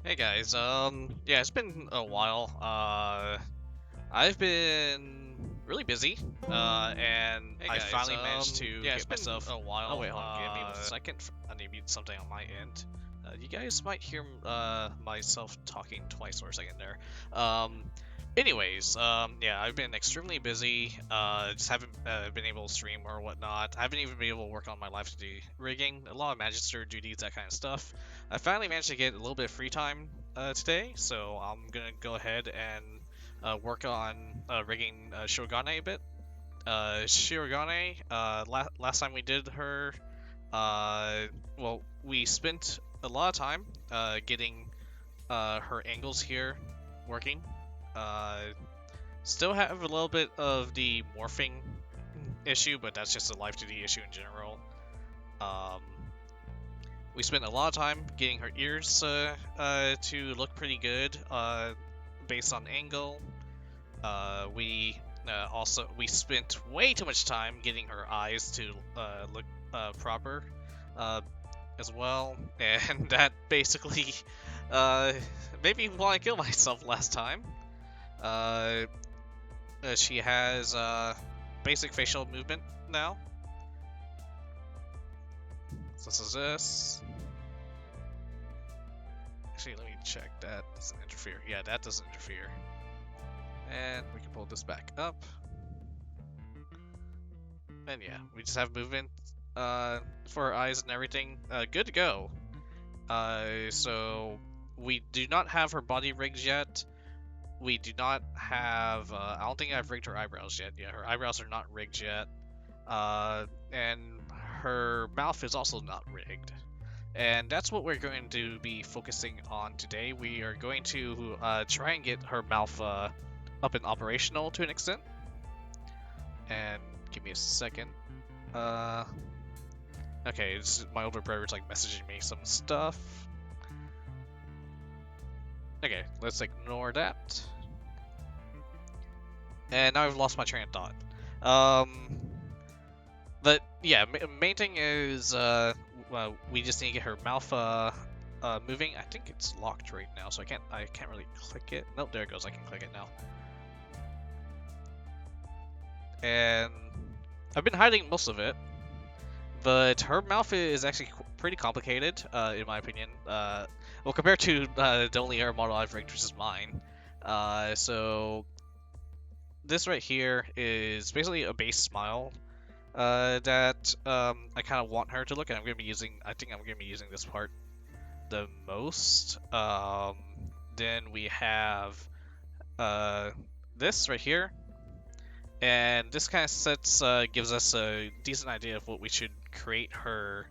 Hey guys, yeah, it's been a while. I've been really busy, and Hey I guys, finally managed to yeah, it's get been myself. a while. Oh wait, hold on, give me 1 second. I need to mute something on my end. You guys might hear myself talking twice for a second there. Um, yeah, I've been extremely busy. Just haven't been able to stream or whatnot. I haven't even been able to work on my Live2D rigging. A lot of Magister duties, that kind of stuff. I finally managed to get a little bit of free time today, so I'm gonna go ahead and work on rigging Shirogane a bit. Shirogane, last time we did her, uh, well, we spent a lot of time getting her angles here working. Uh, Still have a little bit of the morphing issue, but that's just a Live2D issue in general. Um, we spent a lot of time getting her ears to look pretty good based on angle. We spent way too much time getting her eyes to look proper uh, as well, and that basically uh, made me want to kill myself last time. Uh, she has basic facial movement now. So this is this. Actually, let me check. That doesn't interfere. Yeah, that doesn't interfere. And we can pull this back up. And yeah, we just have movement for our eyes and everything. Good to go. So we do not have her body rigged yet. We do not have. I don't think I've rigged her eyebrows yet. Yeah, her eyebrows are not rigged yet. And her mouth is also not rigged. And that's what we're going to be focusing on today. We are going to try and get her mouth up and operational to an extent. And give me a second. Okay, my older brother's like messaging me some stuff. Okay, let's ignore that. And now I've lost my train of thought. But yeah, main thing is we just need to get her mouth moving. I think it's locked right now, so I can't really click it. Nope, there it goes. I can click it now. And I've been hiding most of it, but her mouth is actually pretty complicated, in my opinion. Well, compared to the only air model I've rigged, which is mine. So this right here is basically a base smile that I kind of want her to look at. I think I'm gonna be using this part the most. Then we have this right here, and this kind of gives us a decent idea of what we should create her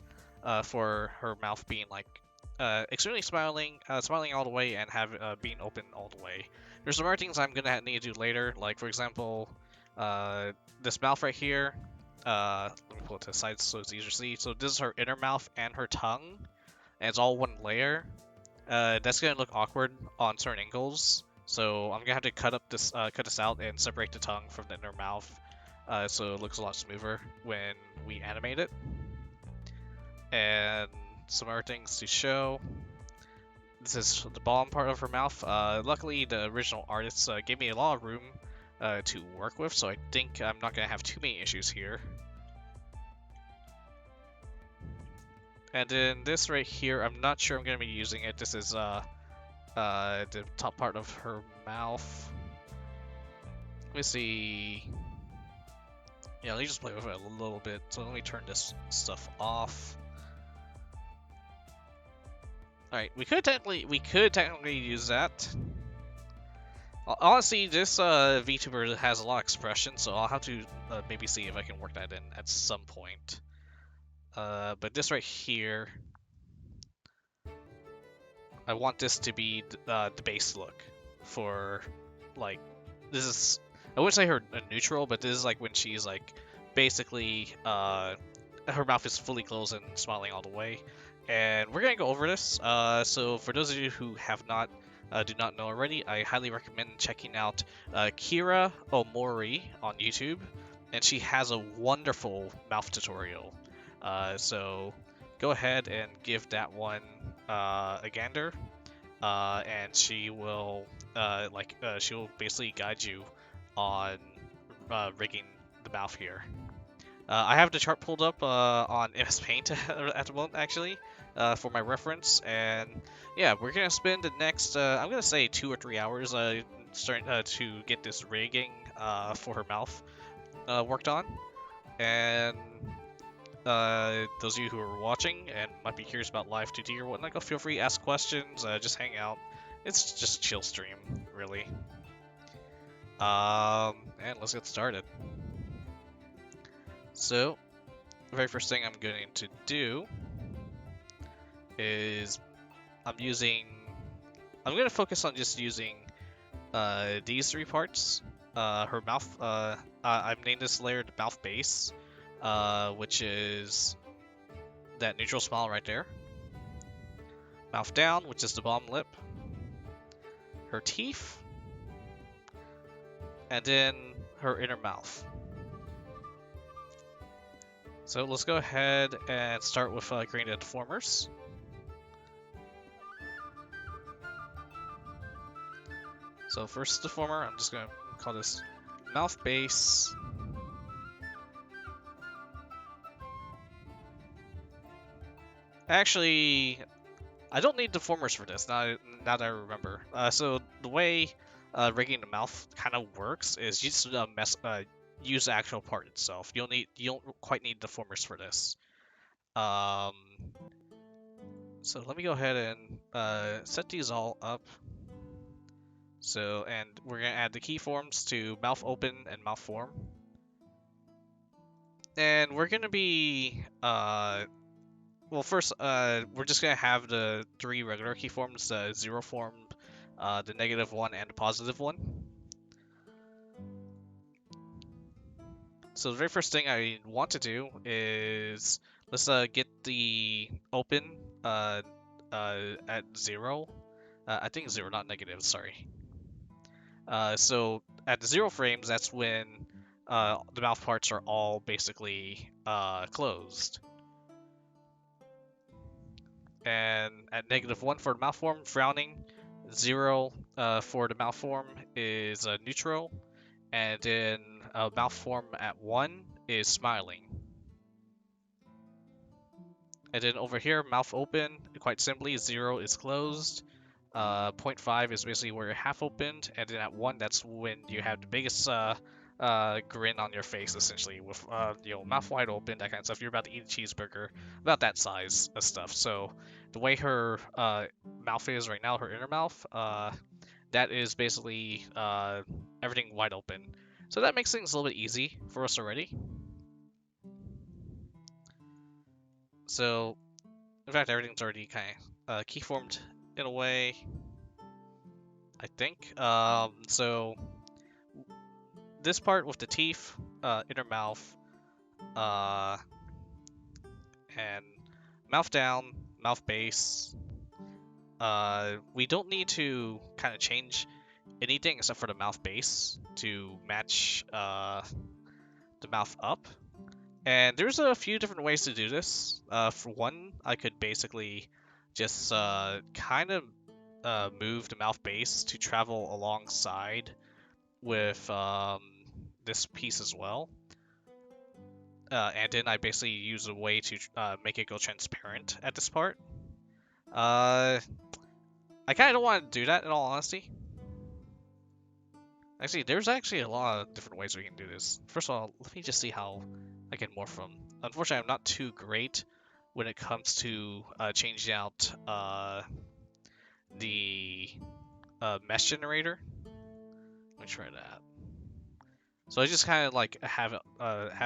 for her mouth being like extremely smiling all the way, and have being open all the way. There's some other things I'm gonna need to do later, like for example, this mouth right here. Let me pull it to the side so it's easier to see. So this is her inner mouth and her tongue, and it's all one layer. That's gonna look awkward on certain angles, so I'm gonna have to cut this out and separate the tongue from the inner mouth, so it looks a lot smoother when we animate it. And some other things to show. This is the bottom part of her mouth. Luckily, the original artist gave me a lot of room to work with, so I think I'm not gonna have too many issues here. And then this right here, I'm not sure I'm gonna be using it. This is the top part of her mouth. Let me see. Yeah, let me just play with it a little bit. So let me turn this stuff off. All right, we could technically use that. Honestly, this VTuber has a lot of expression, so I'll have to maybe see if I can work that in at some point. But this right here, I want this to be the base look for, like, this is, I wouldn't say her neutral, but this is like when she's like basically her mouth is fully closed and smiling all the way. And we're gonna go over this. So for those of you who have not do not know already, I highly recommend checking out Kira Omori on YouTube, and she has a wonderful mouth tutorial. So go ahead and give that one a gander. and she will she'll basically guide you on rigging the mouth here. I have the chart pulled up on MS Paint at the moment, actually, for my reference, and yeah, we're gonna spend the next, I'm gonna say 2 or 3 hours starting to get this rigging for her mouth worked on, and those of you who are watching and might be curious about Live2D or whatnot, go feel free to ask questions, just hang out. It's just a chill stream, really. And let's get started. So, the very first thing I'm going to do is I'm going to focus on just using these 3 parts. Her mouth, I've named this layer the mouth base, which is that neutral smile right there. Mouth down, which is the bottom lip. Her teeth. And then her inner mouth. So let's go ahead and start with creating the deformers. So first deformer, I'm just going to call this mouth base. Actually, I don't need deformers for this, now that I remember. So the way rigging the mouth kind of works is you just use the actual part itself. You don't quite need deformers for this. So let me go ahead and set these all up. So, and we're gonna add the keyforms to mouth open and mouth form. And we're gonna be, well, first, we're just gonna have the 3 regular keyforms, the 0 form, the -1, and the +1. So the very first thing I want to do is let's get the open at 0. I think 0, not negative. Sorry. So at the 0 frames, that's when the mouth parts are all basically closed. And at -1 for the mouth form, frowning. 0 for the mouth form is neutral. And then mouth form at 1 is smiling. And then over here, mouth open, quite simply, 0 is closed. 0.5 is basically where you're half opened, and then at 1, that's when you have the biggest grin on your face, essentially, with mouth wide open, that kind of stuff. You're about to eat a cheeseburger, about that size of stuff. So the way her mouth is right now, her inner mouth, that is basically everything wide open. So that makes things a little bit easy for us already. So, in fact, everything's already kind of keyformed in a way, I think. So this part with the teeth, inner mouth, and mouth down, mouth base. We don't need to kind of change anything except for the mouth base to match the mouth up. And there's a few different ways to do this. For one, I could basically just kind of move the mouth base to travel alongside with this piece as well. And then I basically use a way to make it go transparent at this part. I kind of don't want to do that in all honesty. Actually, there's actually a lot of different ways we can do this. First of all, let me just see how I can morph them. Unfortunately, I'm not too great when it comes to changing out the mesh generator. Let me try that. So I just kind of like have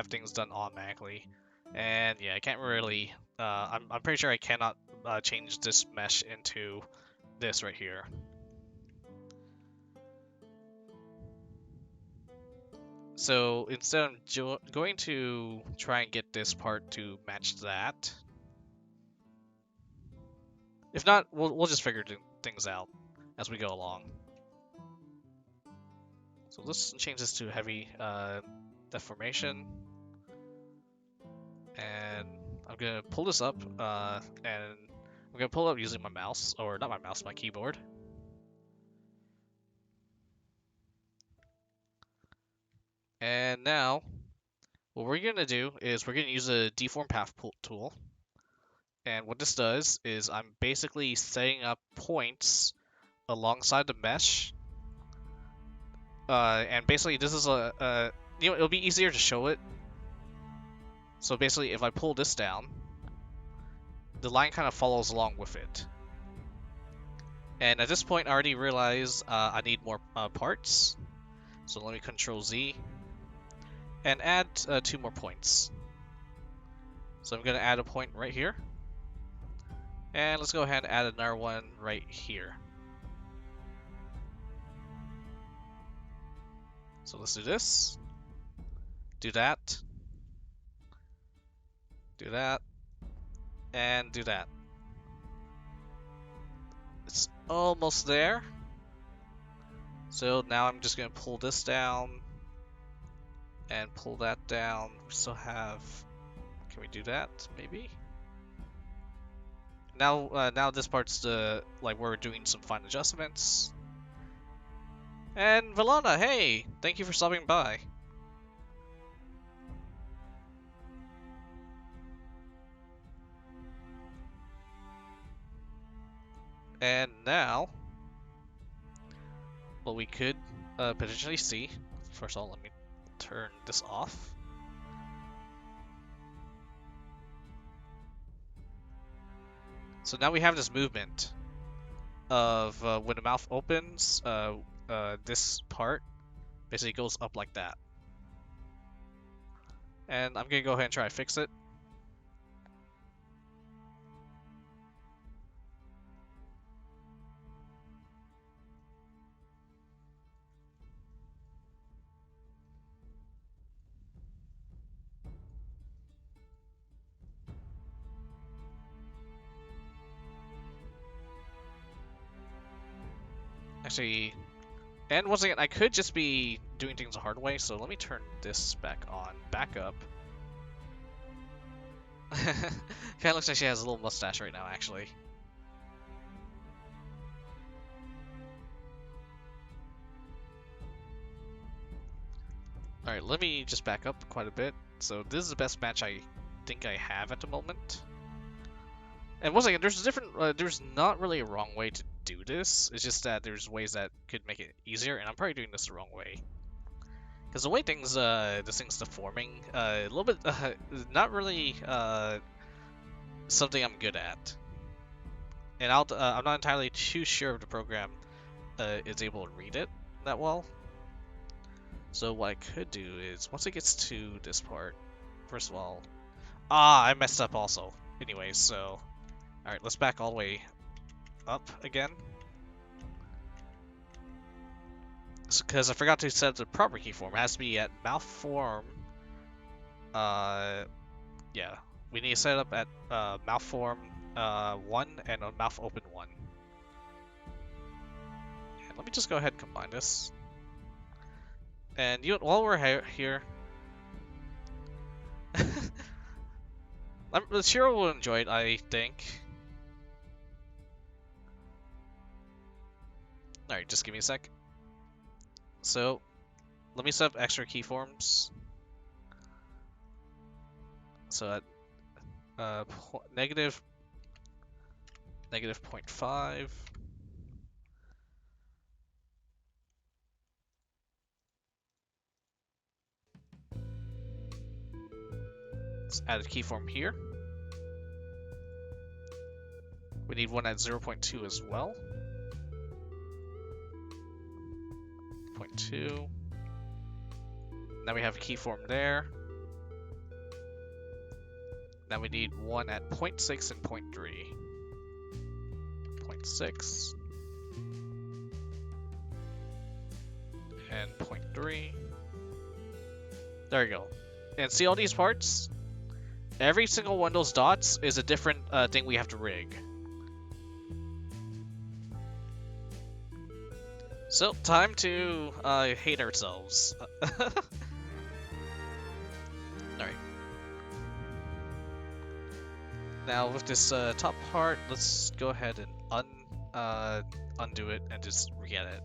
things done automatically, and yeah, I can't really. I'm pretty sure I cannot change this mesh into this right here. So instead, I'm going to try and get this part to match that. If not, we'll just figure things out as we go along. So let's change this to heavy deformation. And I'm going to pull this up and I'm gonna pull it up using my mouse, or not my mouse, my keyboard. And now, what we're gonna do is we're gonna use a deform path tool. And what this does is I'm basically setting up points alongside the mesh. And basically this is it'll be easier to show it. So basically if I pull this down, the line kind of follows along with it. And at this point I already realize I need more parts. So let me Control Z and add 2 more points. So I'm gonna add a point right here. And let's go ahead and add another one right here. So let's do this. Do that. Do that. And do that. It's almost there. So now I'm just going to pull this down. And pull that down. We still have... Can we do that? Maybe? Now this part's the... Like, we're doing some fine adjustments. And Valana, hey! Thank you for stopping by. And now, what we could potentially see, first of all, let me turn this off. So now we have this movement of when the mouth opens, this part basically goes up like that. And I'm gonna go ahead and try to fix it. Actually, and once again, I could just be doing things the hard way, so let me turn this back on, back up. Kinda looks like she has a little mustache right now, actually. Alright, let me just back up quite a bit. So this is the best match I think I have at the moment. And once again, there's different, there's not really a wrong way to do this. It's just that there's ways that could make it easier, and I'm probably doing this the wrong way. Because the way things, this thing's deforming, a little bit, not really, something I'm good at. And I'm not entirely too sure if the program, is able to read it that well. So what I could do is, once it gets to this part, first of all, I messed up also. Anyways, so, alright, let's back all the way up again. Because I forgot to set the proper keyform. It has to be at mouth form. Yeah, we need to set it up at mouth form 1 and a mouth open 1. And let me just go ahead and combine this. And you know, while we're here, Shiro will enjoy it, I think. Alright, just give me a sec. So, let me set up extra keyforms. So at negative 0.5. Let's add a keyform here. We need one at 0.2 as well. 0.2. Now we have a keyform there. Now we need one at 0.6 and 0.3. 0.6 and 0.3. There you go. And see all these parts? Every single one of those dots is a different thing we have to rig. So, time to hate ourselves. Alright. Now with this top part, let's go ahead and undo it and just re-get it.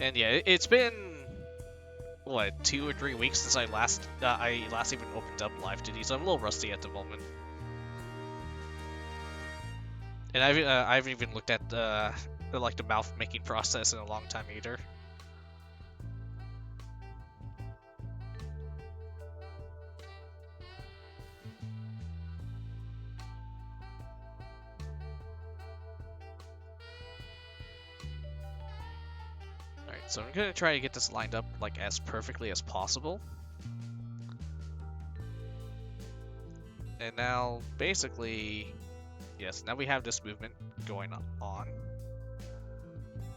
And yeah, it's been what, 2 or 3 weeks since I last even opened up Live2D, so I'm a little rusty at the moment. And I haven't even looked at like the mouth making process in a long time either. Alright, so I'm gonna try to get this lined up like as perfectly as possible. And now, basically, yes, now we have this movement going on.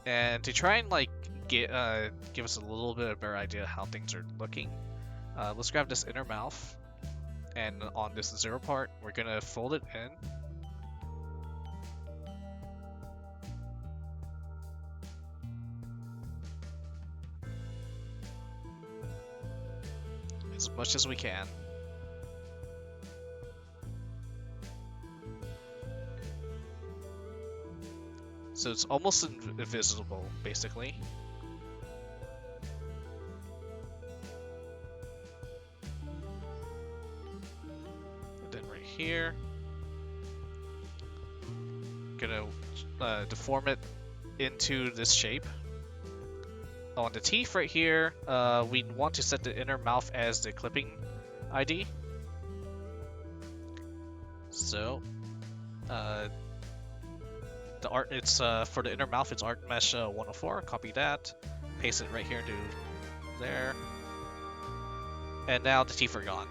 And to try and like give us a little bit of a better idea of how things are looking, let's grab this inner mouth, and on this 0 part, we're gonna fold it in. As much as we can. So it's almost invisible, basically. And then right here, gonna deform it into this shape. On the teeth right here, we want to set the inner mouth as the clipping ID. So, the art, it's for the inner mouth, it's art mesh 104. Copy that, paste it right here to there, and now the teeth are gone.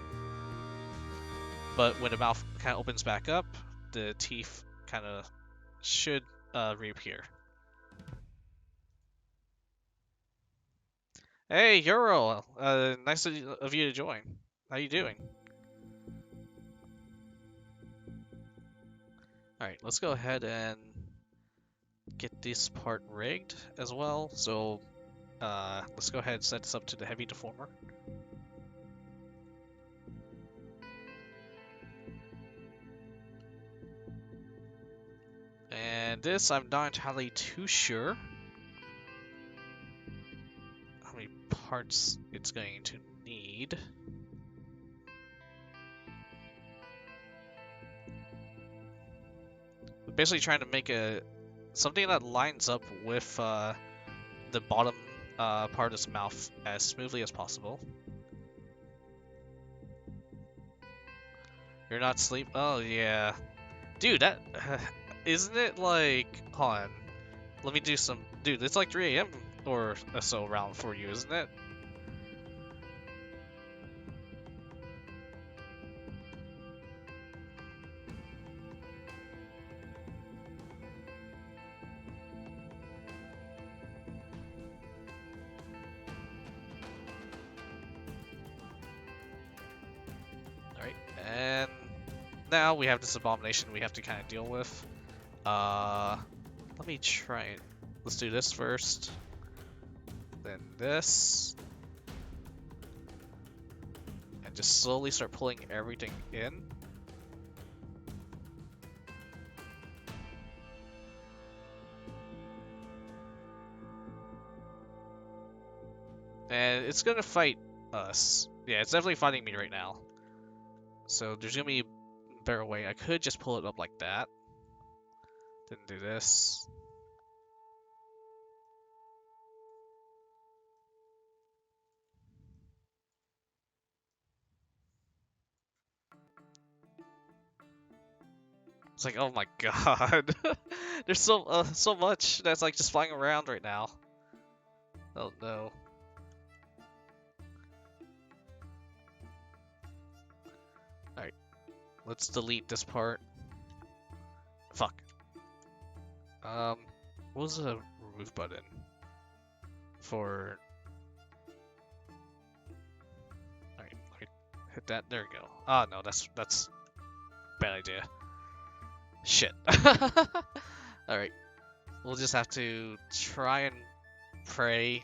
But when the mouth kind of opens back up, the teeth kind of should reappear. Hey, Euro! Nice of you to join. How you doing? Alright, let's go ahead and get this part rigged as well. So, let's go ahead and set this up to the heavy deformer. And this, I'm not entirely too sure how many parts it's going to need. We're basically trying to make something that lines up with the bottom part of his mouth as smoothly as possible. You're not asleep? Oh yeah. Dude, that isn't it like, hold on. Let me do some, dude, it's like 3 AM or so around for you, isn't it? Alright, and now we have this abomination we have to kind of deal with. Let me try it. Let's do this first. Then this. And just slowly start pulling everything in. And it's gonna fight us. Yeah, it's definitely fighting me right now. So there's gonna be a better way. I could just pull it up like that. Then do this. It's like, oh my god. There's so much that's like just flying around right now. Oh no. let's delete this part. Fuck. What was the remove button for? Alright, hit that. There we go. Ah, no, that's bad idea. Shit. Alright, we'll just have to try and pray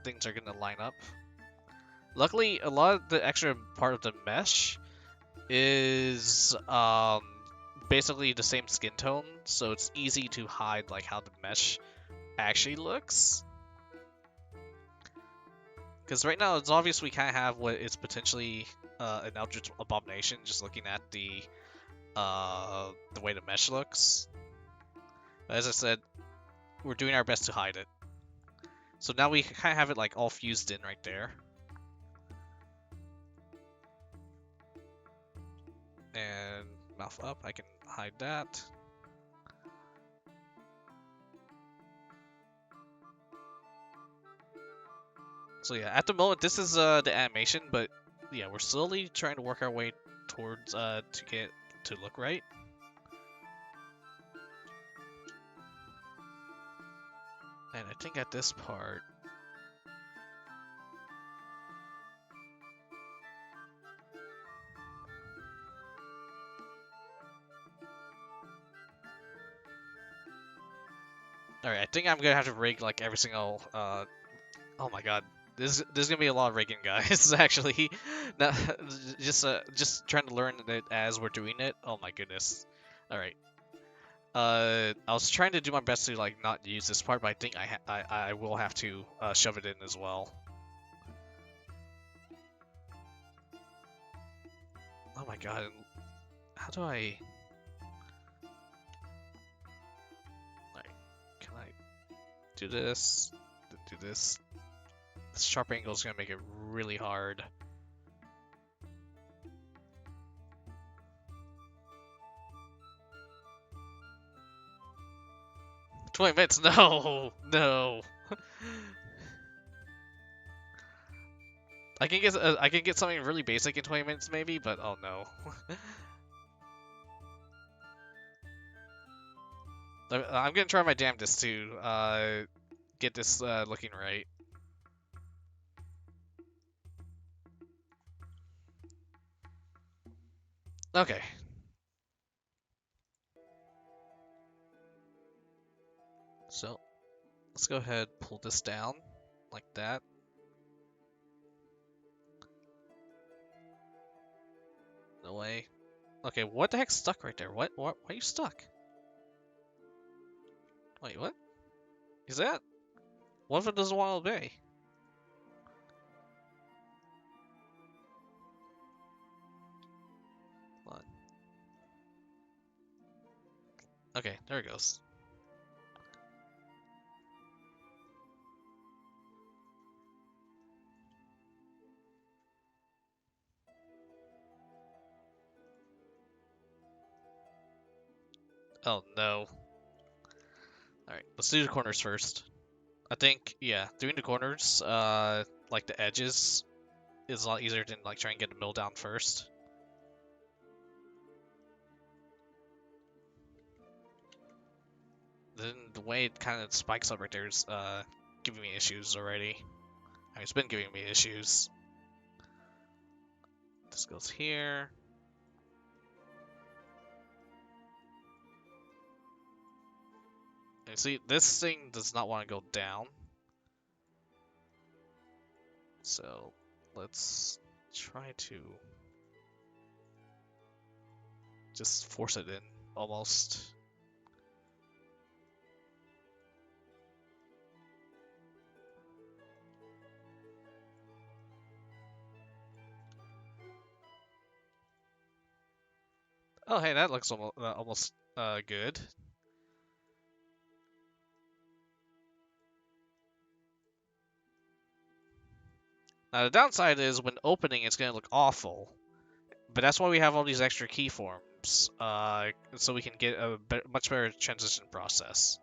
things are gonna line up. Luckily, a lot of the extra part of the mesh is basically the same skin tone, so it's easy to hide like how the mesh actually looks. Because right now it's obvious we kind of have what is potentially an Eldritch Abomination, just looking at the way the mesh looks. But as I said, we're doing our best to hide it. So now we kind of have it like all fused in right there. And mouth up, I can hide that. So yeah, at the moment this is the animation, but yeah, we're slowly trying to work our way towards to get to look right. And I think at this part, alright, I think I'm gonna have to rig like every single oh my god. There's gonna be a lot of rigging, guys. Actually, just trying to learn it as we're doing it. Oh my goodness. All right. I was trying to do my best to like not use this part, but I think I will have to shove it in as well. Oh my god. How do I? Like, can I do this? Do this? This sharp angle is gonna make it really hard. $20. No, no. I can get something really basic in 20 minutes maybe, but oh no. I'm gonna try my damnedest to get this looking right. Okay. So let's go ahead, pull this down like that. No way. Okay, what the heck's stuck right there? What? Why are you stuck? Wait, what? Is that? What if it doesn't want to obey? What? Okay, there it goes. Oh no. Alright, let's do the corners first. I think, yeah, doing the corners, like the edges, is a lot easier than like trying to get the mill down first. Then the way it kind of spikes up right there is giving me issues already. I mean, it's been giving me issues. This goes here. And see, this thing does not want to go down. So let's try to just force it in almost. Oh, hey, that looks almost good. Now the downside is when opening, it's gonna look awful. But that's why we have all these extra keyforms, so we can get a much better transition process.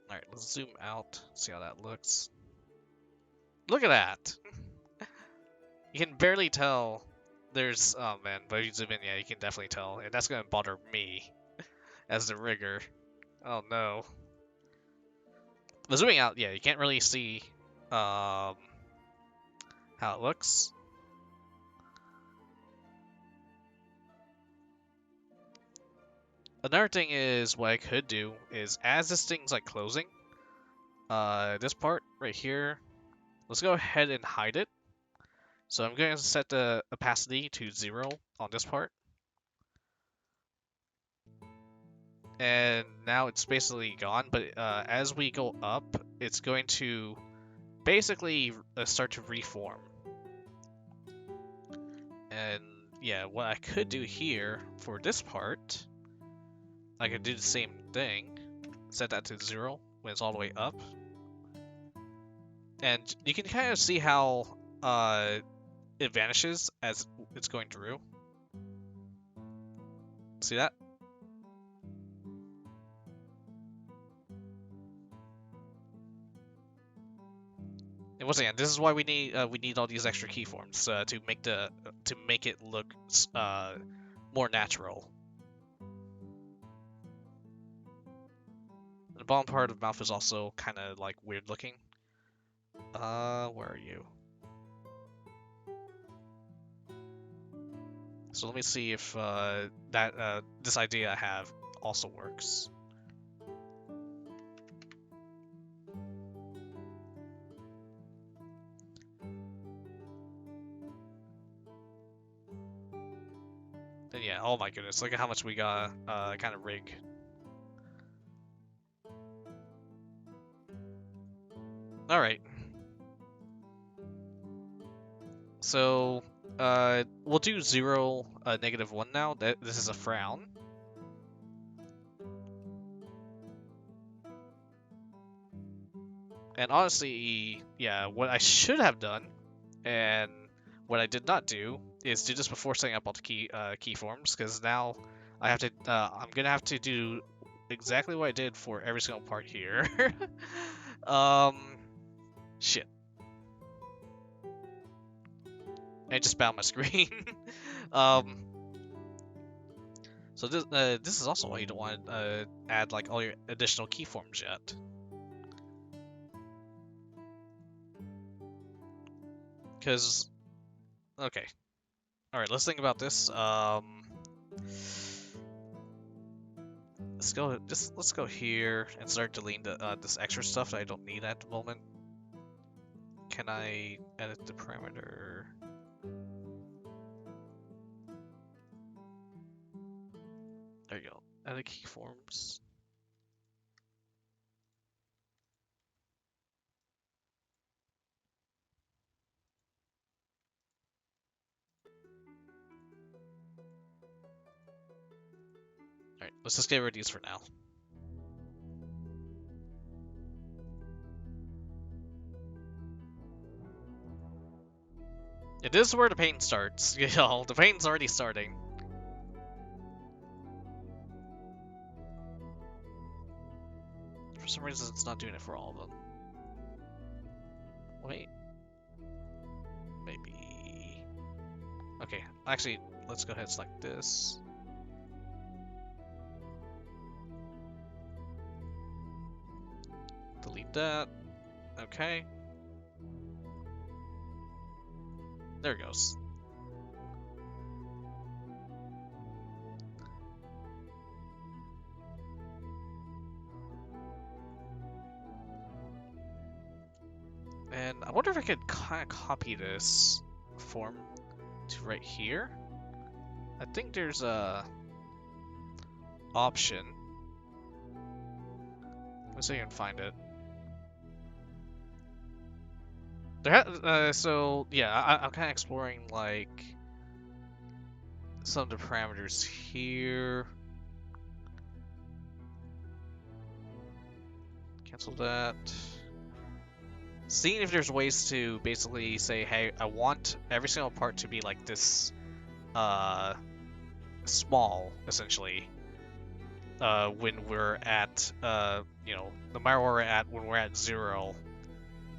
Alright, let's zoom out, see how that looks. Look at that! You can barely tell there's oh man, but if you zoom in, yeah, you can definitely tell, and that's gonna bother me as the rigger. Oh no. But zooming out, yeah, you can't really see how it looks. Another thing is what I could do is as this thing's like closing, this part right here, let's go ahead and hide it. So I'm going to set the opacity to 0 on this part. And now it's basically gone, but as we go up, it's going to basically start to reform. And yeah, what I could do here for this part, I could do the same thing, set that to 0 when it's all the way up. And you can kind of see how it vanishes as it's going through. See that? And once again, this is why we need all these extra keyforms to make it look more natural. The bottom part of the mouth is also kind of like weird looking. Where are you? So let me see if this idea I have also works. And yeah, oh my goodness, look at how much we got kind of rig. Alright. So, we'll do 0, -1 now. This is a frown. And honestly, yeah, what I should have done, and what I did not do, is do this before setting up all the keyforms, because now I have to, I'm gonna have to do exactly what I did for every single part here. Shit. I just bound my screen. So this is also why you don't want to add like all your additional keyforms yet. Because, okay, all right, let's think about this. Let's go here and start deleting this extra stuff that I don't need at the moment. Can I edit the parameter? There you go. Edit keyforms. Alright, let's just get rid of these for now. It is where the pain starts. You know, the pain's already starting. For some reason, it's not doing it for all of them. Wait. Maybe... Okay, actually, let's go ahead and select this. Delete that. Okay. There it goes. And I wonder if I could kind of copy this form to right here. I think there's a option. Let's see if I can find it. So yeah, I'm kind of exploring like some of the parameters here. Cancel that. Seeing if there's ways to basically say, hey, I want every single part to be like this, small, essentially. When we're at, you know, no matter where we're at, when we're at 0.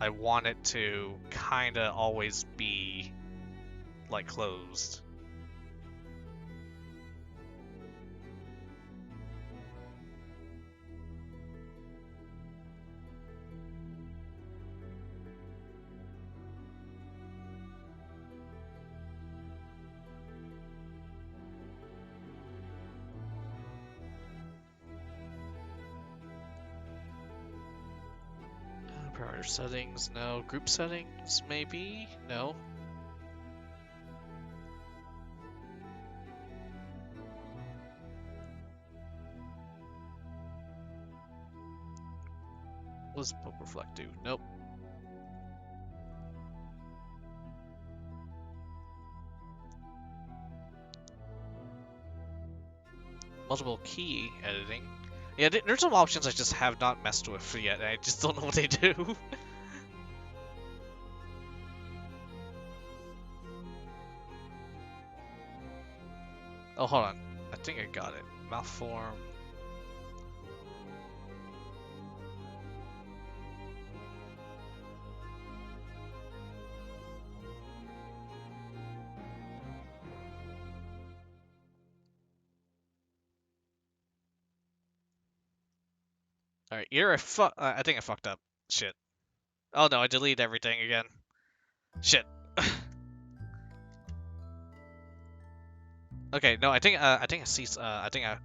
I want it to kinda always be like closed. Character settings, no. Group settings, maybe? No. What does Book Reflect do? Nope. Multiple key editing. Yeah, there's some options I just have not messed with yet, and I just don't know what they do. Oh, hold on. I think I got it. Mouth form. Alright, ear, I think I fucked up. Shit. Oh no, I deleted everything again. Shit. Okay, no, I think I see a thing I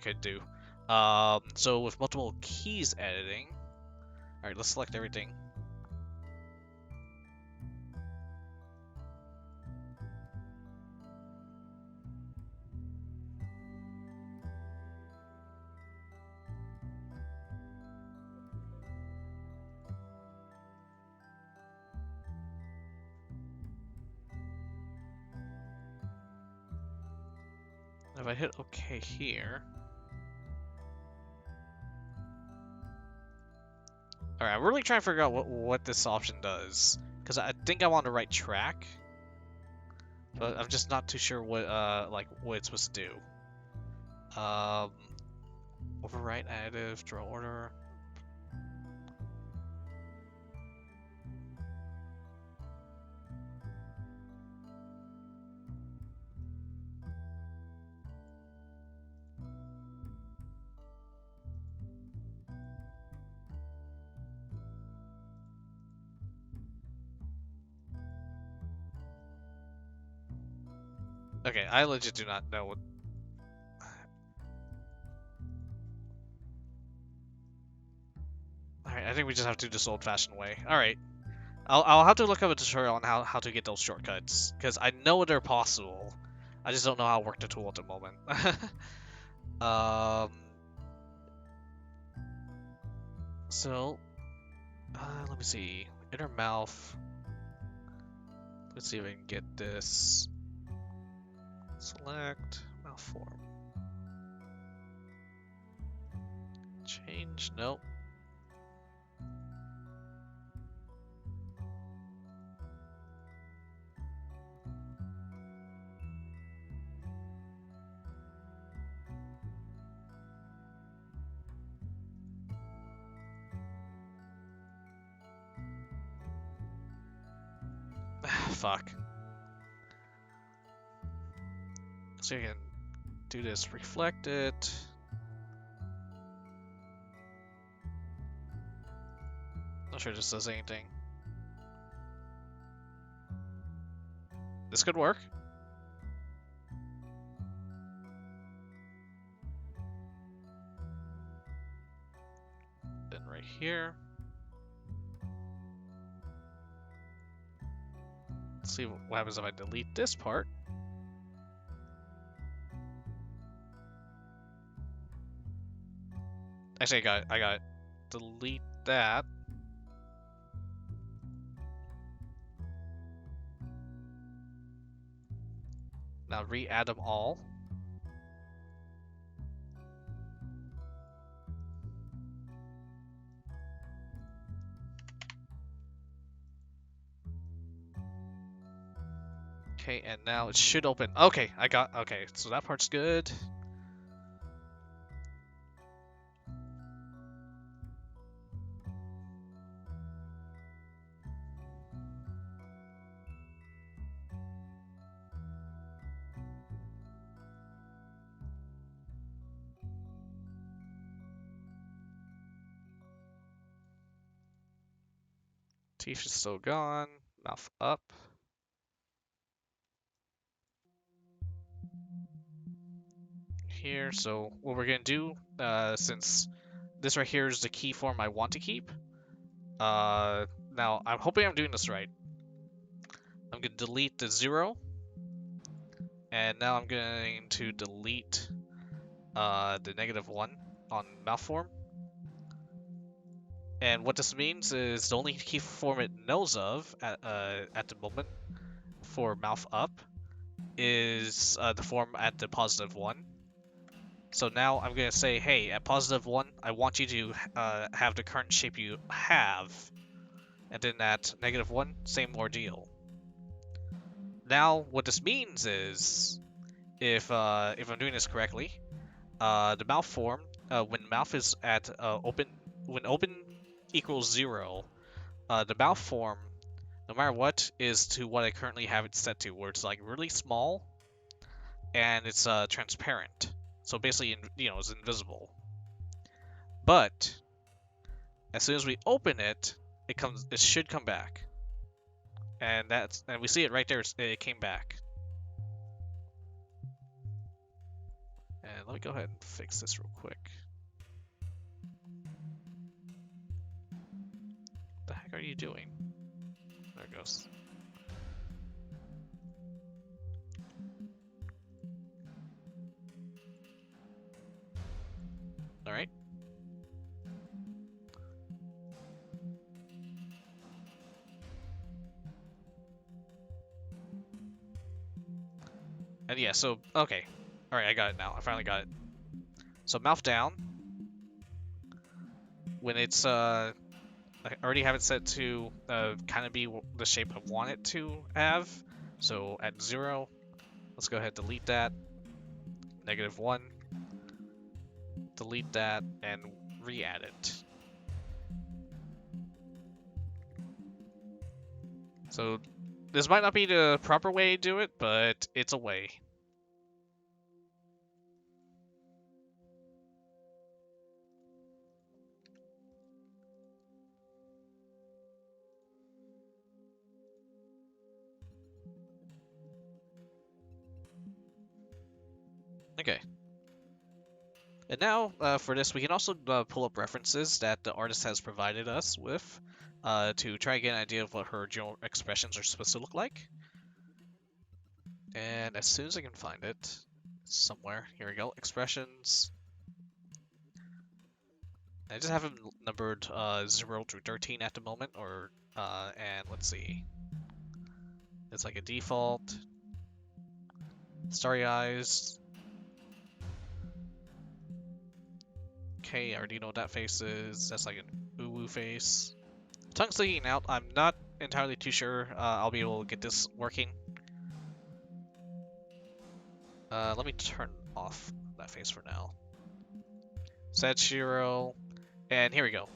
could do. So with multiple keys editing. Alright, let's select everything. If I hit OK here. Alright, I'm really trying to figure out what this option does. Because I think I'm on the right track. But I'm just not too sure what what it's supposed to do. Overwrite additive, draw order. Okay, I legit do not know what. Alright, I think we just have to do this old-fashioned way. Alright. I'll have to look up a tutorial on how to get those shortcuts. Because I know they're possible. I just don't know how to work the tool at the moment. So, let me see. Inner mouth. Let's see if I can get this. Select mouth form. Change. Nope. Fuck. So you can do this, reflect it. Not sure this does anything. This could work. Then right here. Let's see what happens if I delete this part. Actually, I got it. Delete that. Now re-add them all. Okay, and now it should open. Okay, okay, so that part's good. Teeth is still gone. Mouth up. Here, so what we're gonna do, since this right here is the key form I want to keep, Now I'm hoping I'm doing this right. I'm gonna delete the 0, and now I'm going to delete the -1 on mouth form. And what this means is the only key form it knows of at the moment for mouth up is the form at the +1. So now I'm going to say, hey, at +1, I want you to have the current shape you have. And then at -1, same ordeal. Now, what this means is, if I'm doing this correctly, the mouth form, when mouth is at when open equals 0, the mouth form, no matter what, is to what I currently have it set to, where it's like really small and it's transparent. So basically, it's invisible. But as soon as we open it, it should come back, and we see it right there. It came back. And let me go ahead and fix this real quick. What the heck are you doing? There it goes. All right. And yeah, so okay. All right, I got it now. I finally got it. So mouth down. When it's I already have it set to kind of be the shape I want it to have. So at 0, let's go ahead and delete that. -1, delete that, and re-add it. So this might not be the proper way to do it, but it's a way. Okay. And now, for this, we can also pull up references that the artist has provided us with to try and get an idea of what her general expressions are supposed to look like. And as soon as I can find it, somewhere, here we go, expressions. I just have them numbered 0 through 13 at the moment, and let's see. It's like a default. Starry eyes. Okay, I already know what that face is. That's like an uwu face. Tongue sticking out, I'm not entirely too sure I'll be able to get this working. Let me turn off that face for now. Sad Shiro, and here we go.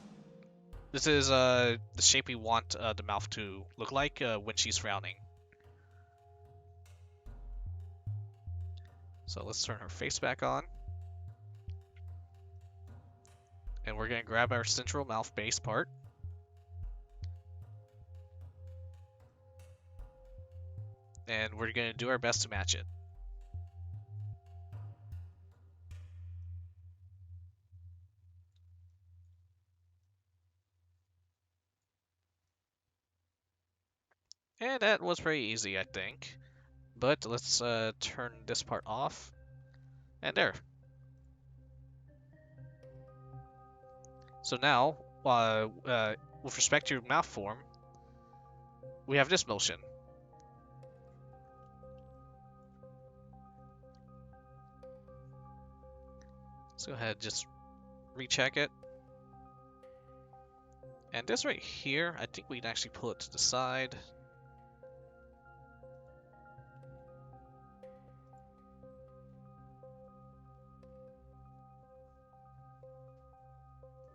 This is the shape we want the mouth to look like when she's frowning. So let's turn her face back on. And we're going to grab our central mouth base part. And we're going to do our best to match it. And that was pretty easy, I think. But let's turn this part off. And there. So now, with respect to your mouth form, we have this motion. Let's go ahead and just recheck it. And this right here, I think we can actually pull it to the side.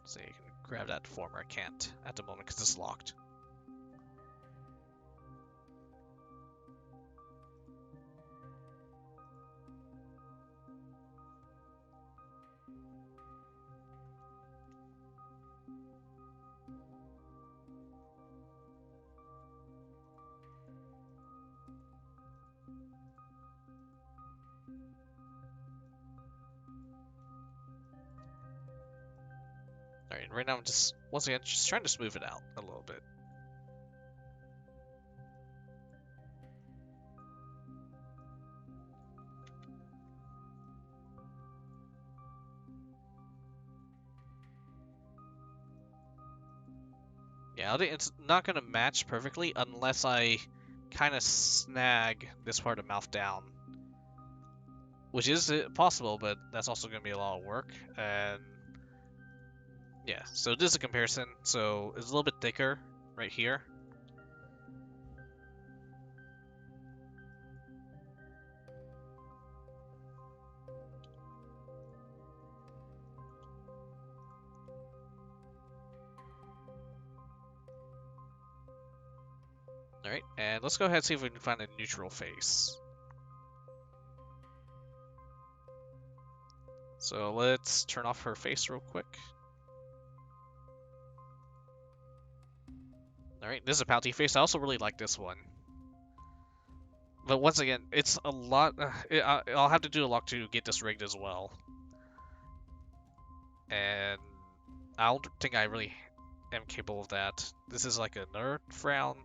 So you can grab that former. I can't at the moment because it's locked. Alright, Alright, right now I'm just, once again, just trying to smooth it out a little bit. Yeah, it's not gonna match perfectly unless I kind of snag this part of mouth down. Which is possible, but that's also gonna be a lot of work, and yeah, so this is a comparison. So it's a little bit thicker right here. Alright, and let's go ahead and see if we can find a neutral face. So let's turn off her face real quick. Alright, this is a pouty face. I also really like this one. But once again, it's a lot. I'll have to do a lot to get this rigged as well. And I don't think I really am capable of that. This is like a nerd frown.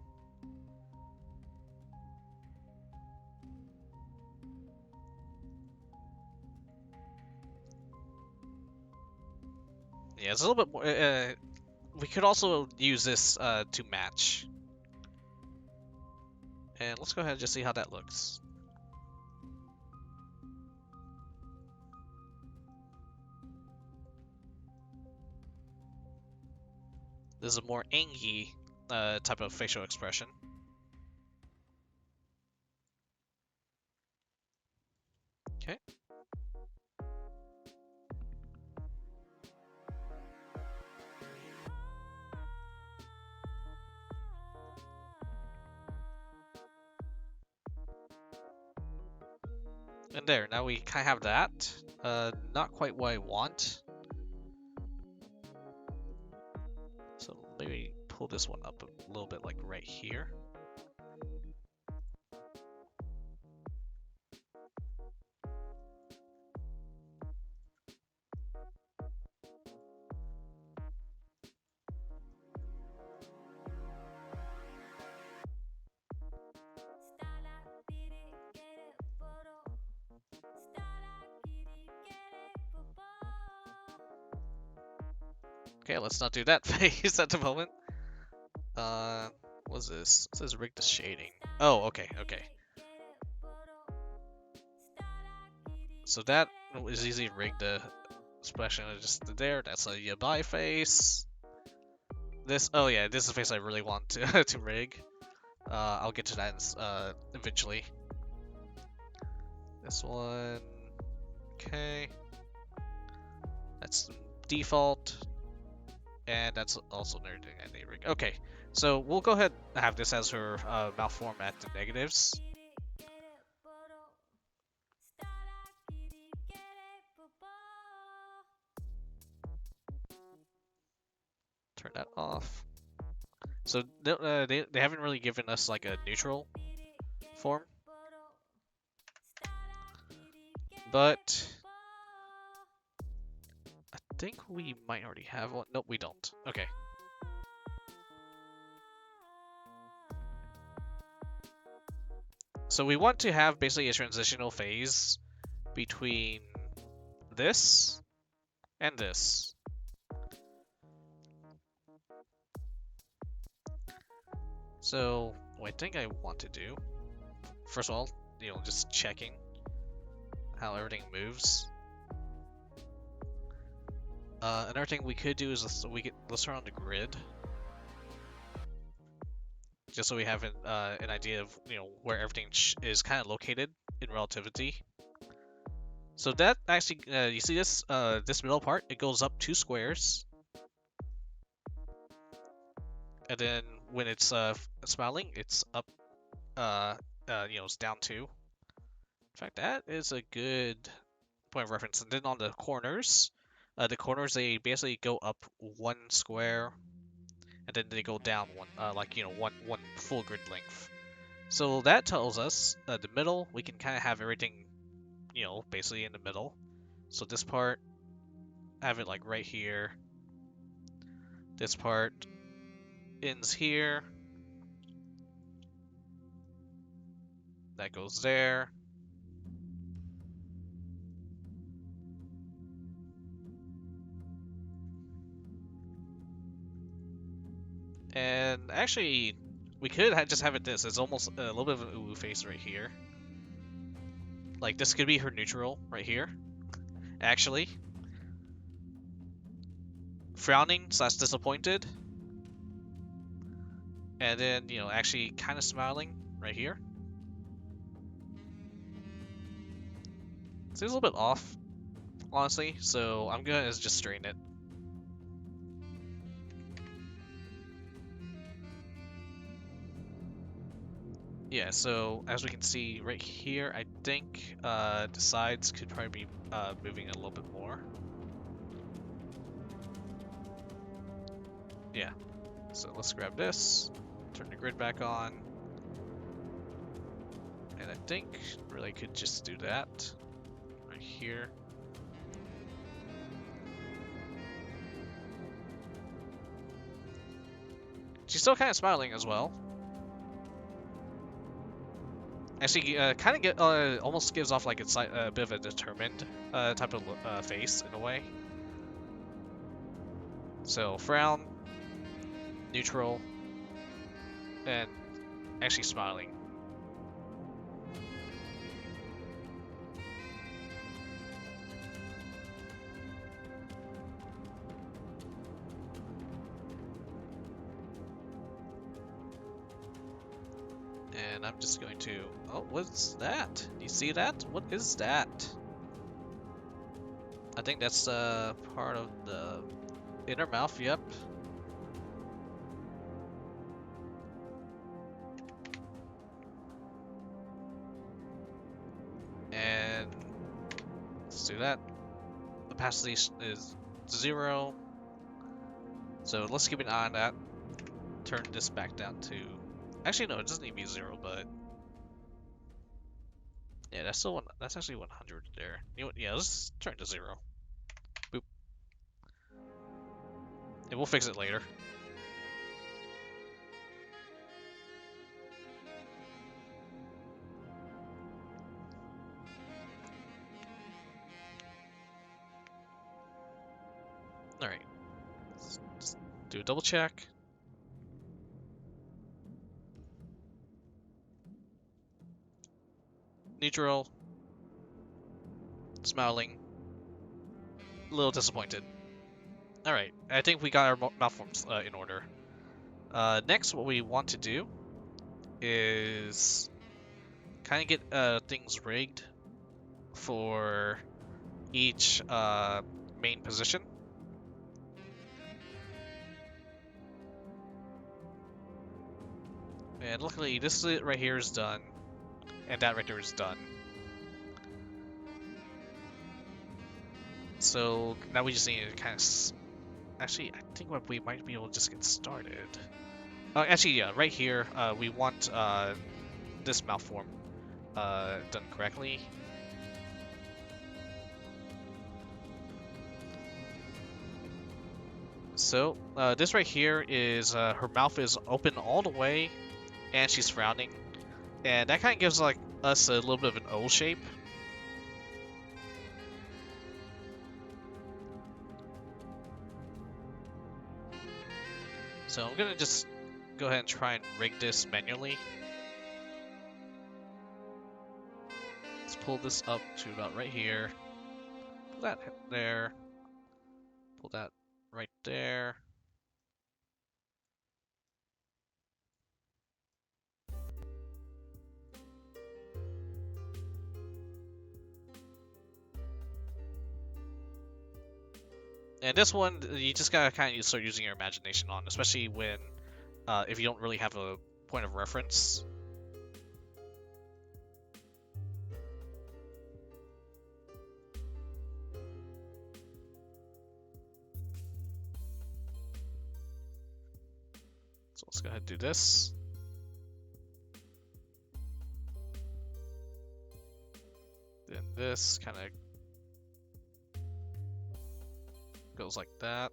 Yeah, it's a little bit more. We could also use this to match. And let's go ahead and just see how that looks. This is a more angy type of facial expression. Okay. And there, now we kind of have that. Not quite what I want. So maybe pull this one up a little bit, like right here. Okay, let's not do that face at the moment. What's this? It says rig the shading. Oh, okay, okay. So that is easy to rig the expression just there. That's a yabai face. This, oh yeah, this is a face I really want to to rig. I'll get to that eventually. This one, okay. That's default. And that's also another thing I need to rig. Okay, so we'll go ahead and have this as her mouth form at the negatives. Turn that off. So they haven't really given us like a neutral form. But I think we might already have one. Nope, we don't. Okay. So we want to have basically a transitional phase between this and this. So what I think I want to do, first of all, just checking how everything moves. Another thing we could do is let's turn on the grid, just so we have an idea of where everything is kind of located in relativity. So that actually, you see this this middle part, it goes up 2 squares, and then when it's smiling, it's up, it's down 2. In fact, that is a good point of reference. And then on the corners, they basically go up 1 square, and then they go down 1, one full grid length. So that tells us the middle, we can kind of have everything, basically in the middle. So this part, have it like right here, This part ends here. That goes there. And actually, we could just have it this. It's almost a little bit of an uwu face right here. Like, this could be her neutral right here. Actually. Frowning / disappointed. And then, you know, actually kind of smiling right here. Seems a little bit off, honestly, so I'm gonna just straighten it. Yeah, so as we can see right here, I think the sides could probably be moving a little bit more. Yeah, so let's grab this, turn the grid back on, and I think really could just do that right here. She's still kind of smiling as well. Actually, kind of almost gives off like it's like a bit of a determined type of face in a way. So frown, neutral, and actually smiling. And I'm just going to... Oh, what's that? Do you see that? What is that? I think that's part of the inner mouth, yep. And let's do that. Opacity is 0. So let's keep an eye on that. Turn this back down to... Actually, no, it doesn't need to be 0, but... Yeah, that's still that's actually 100 there. You know what? Yeah, let's turn it to 0. Boop. And we'll fix it later. Alright. Let's do a double check. Neutral. Smiling. A little disappointed. Alright, I think we got our malforms in order. Next, what we want to do is kind of get things rigged for each main position. And luckily, this right here is done, and that right there is done. So now we just need to kind of... Actually, I think we might be able to just get started. Actually, yeah, right here, we want this malform done correctly. So, this right here is her mouth is open all the way, and she's frowning. And that kind of gives like us a little bit of an O shape. So I'm gonna just go ahead and try and rig this manually. Let's pull this up to about right here. Pull that there. Pull that right there. And this one, you just gotta kind of start using your imagination on, especially when, if you don't really have a point of reference. So let's go ahead and do this. Then this kind of goes like that.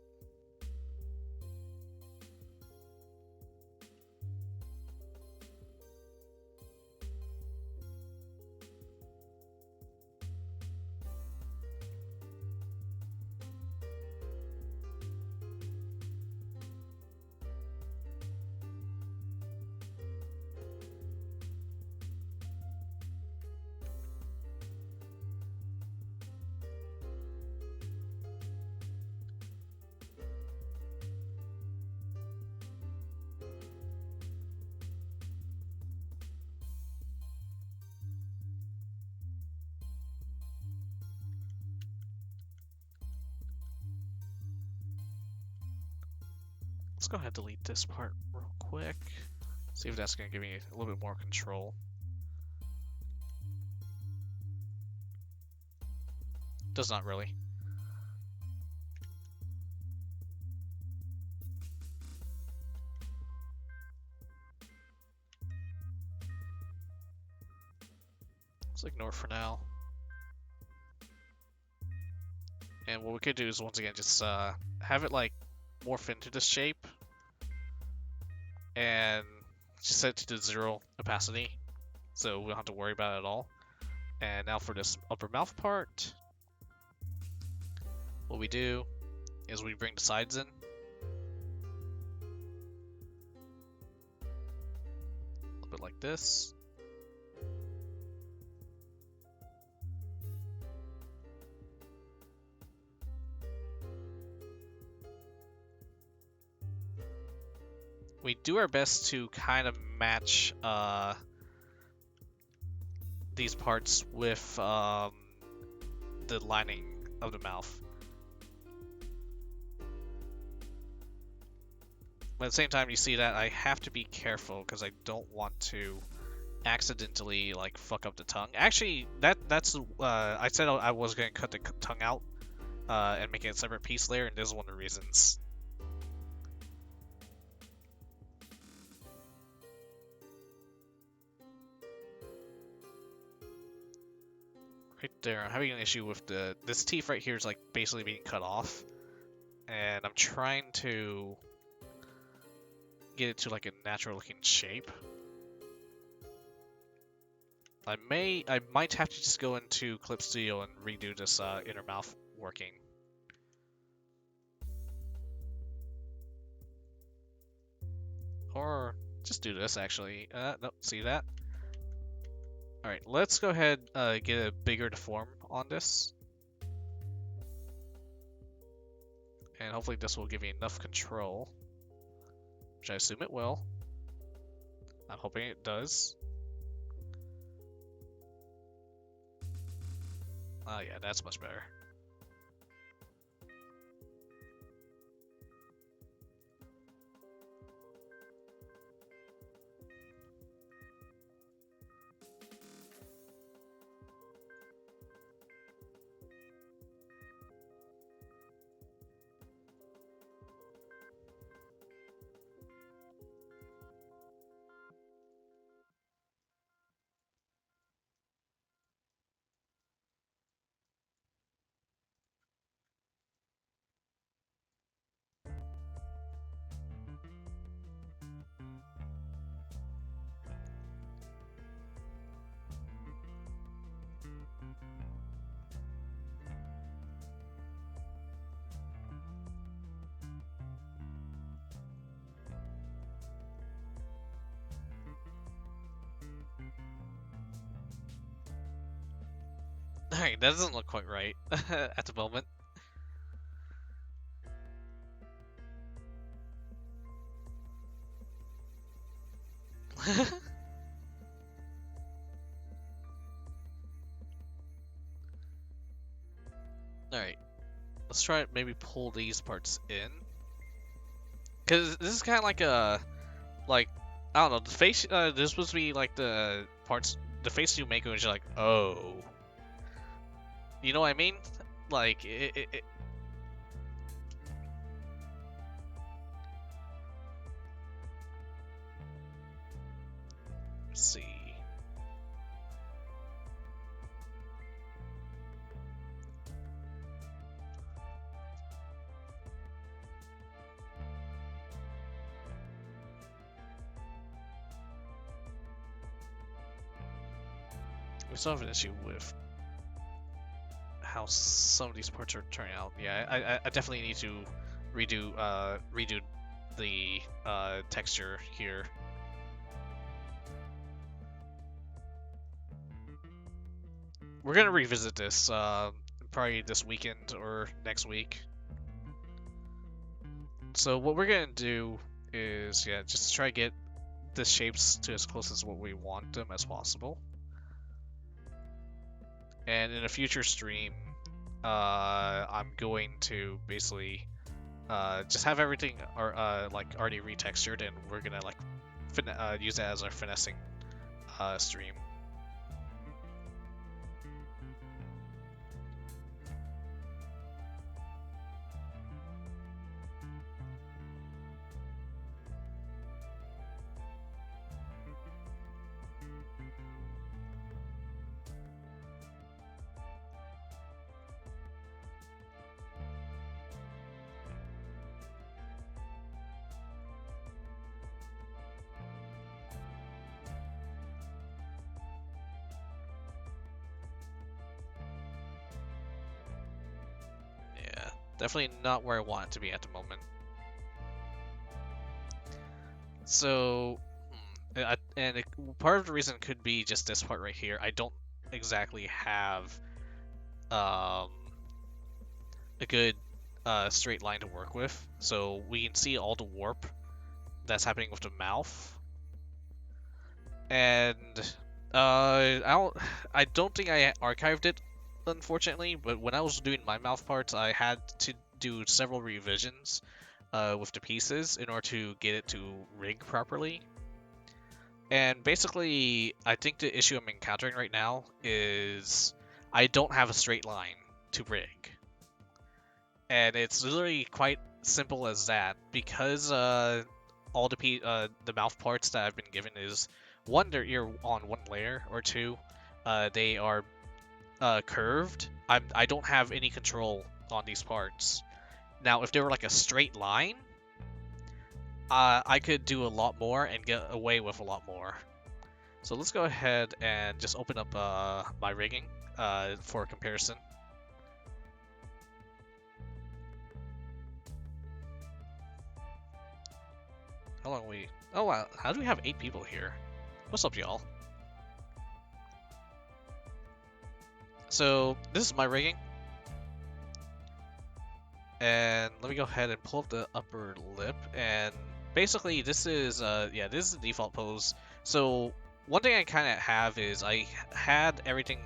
Let's go ahead and delete this part real quick. See if that's going to give me a little bit more control. Does not really. Let's ignore it for now. And what we could do is once again just have it like morph into this shape and just set it to 0 opacity so we don't have to worry about it at all. And now for this upper mouth part, what we do is we bring the sides in. A little bit like this. We do our best to kind of match these parts with the lining of the mouth. But at the same time, you see that I have to be careful because I don't want to accidentally like fuck up the tongue. Actually, that's I said I was going to cut the tongue out and make it a separate piece layer, and this is one of the reasons. Right there, I'm having an issue with this teeth right here is like basically being cut off, and I'm trying to get it to like a natural looking shape. I might have to just go into Clip Studio and redo this inner mouth working. Or just do this actually. Nope, see that? Alright, let's go ahead get a bigger deform on this. And hopefully this will give me enough control. Which I assume it will. I'm hoping it does. Oh yeah, that's much better. Alright, that doesn't look quite right at the moment. Alright, let's try to maybe pull these parts in. Because this is kind of like a, I don't know, the face, this is supposed to be like the parts, the face you make when you're like, oh. You know what I mean? Like, Let's see. We still have an issue with how some of these parts are turning out. Yeah, I definitely need to redo the texture here. We're gonna revisit this probably this weekend or next week. So what we're gonna do is just try to get the shapes to as close as what we want them as possible. And in a future stream, I'm going to basically just have everything or like already retextured, and we're gonna like use that as our finessing stream. Yeah, definitely not where I want it to be at the moment. So, part of the reason could be just this part right here. I don't exactly have um, a good straight line to work with. So we can see all the warp that's happening with the mouth, and I don't think I archived it, unfortunately. But when I was doing my mouth parts, I had to do several revisions with the pieces in order to get it to rig properly. And basically, I think the issue I'm encountering right now is I don't have a straight line to rig. And it's literally quite simple as that, because all the mouth parts that I've been given is one, they're either on one layer, or two, they are curved. I don't have any control on these parts. Now, if they were like a straight line, I could do a lot more and get away with a lot more. So let's go ahead and just open up my rigging for comparison. How long we? Oh wow! How do we have 8 people here? What's up, y'all? So this is my rigging, and let me go ahead and pull up the upper lip. And basically, this is this is the default pose. So one thing I kind of have is I had everything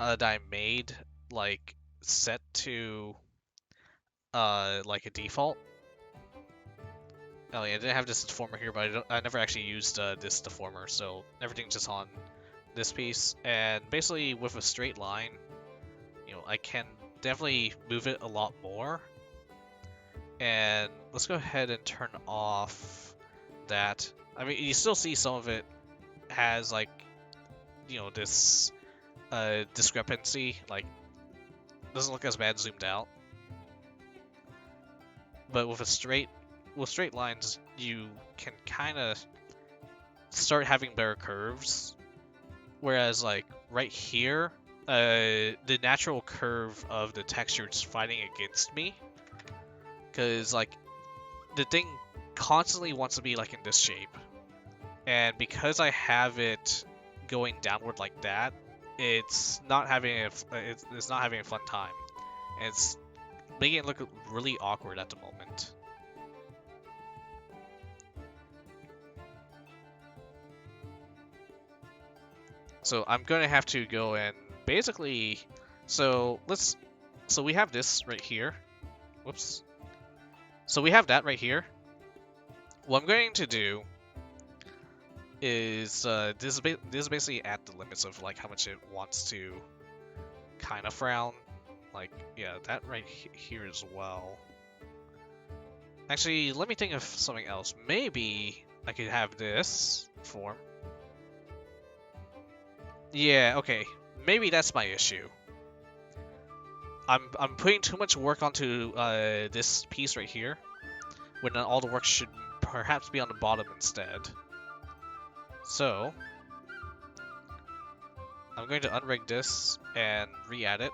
that I made like set to like a default. Oh yeah, I didn't have this deformer here, but I never actually used this deformer, so everything's just on this piece. And basically, with a straight line, I can definitely move it a lot more. And let's go ahead and turn off that. I mean, you still see some of it has like, this discrepancy, like doesn't look as bad zoomed out. But with straight lines, you can kind of start having better curves. Whereas like right here, the natural curve of the texture is fighting against me, because like the thing constantly wants to be like in this shape, and because I have it going downward like that, it's not having it's not having a fun time, and it's making it look really awkward at the moment. So I'm gonna have to go and basically, so we have this right here. Whoops. So we have that right here. What I'm going to do is this is basically at the limits of like how much it wants to kind of frown. Like, yeah, that right here as well. Actually, let me think of something else. Maybe I could have this form. Yeah, okay. Maybe that's my issue. I'm putting too much work onto this piece right here, when all the work should perhaps be on the bottom instead. So I'm going to unrig this and re-add it.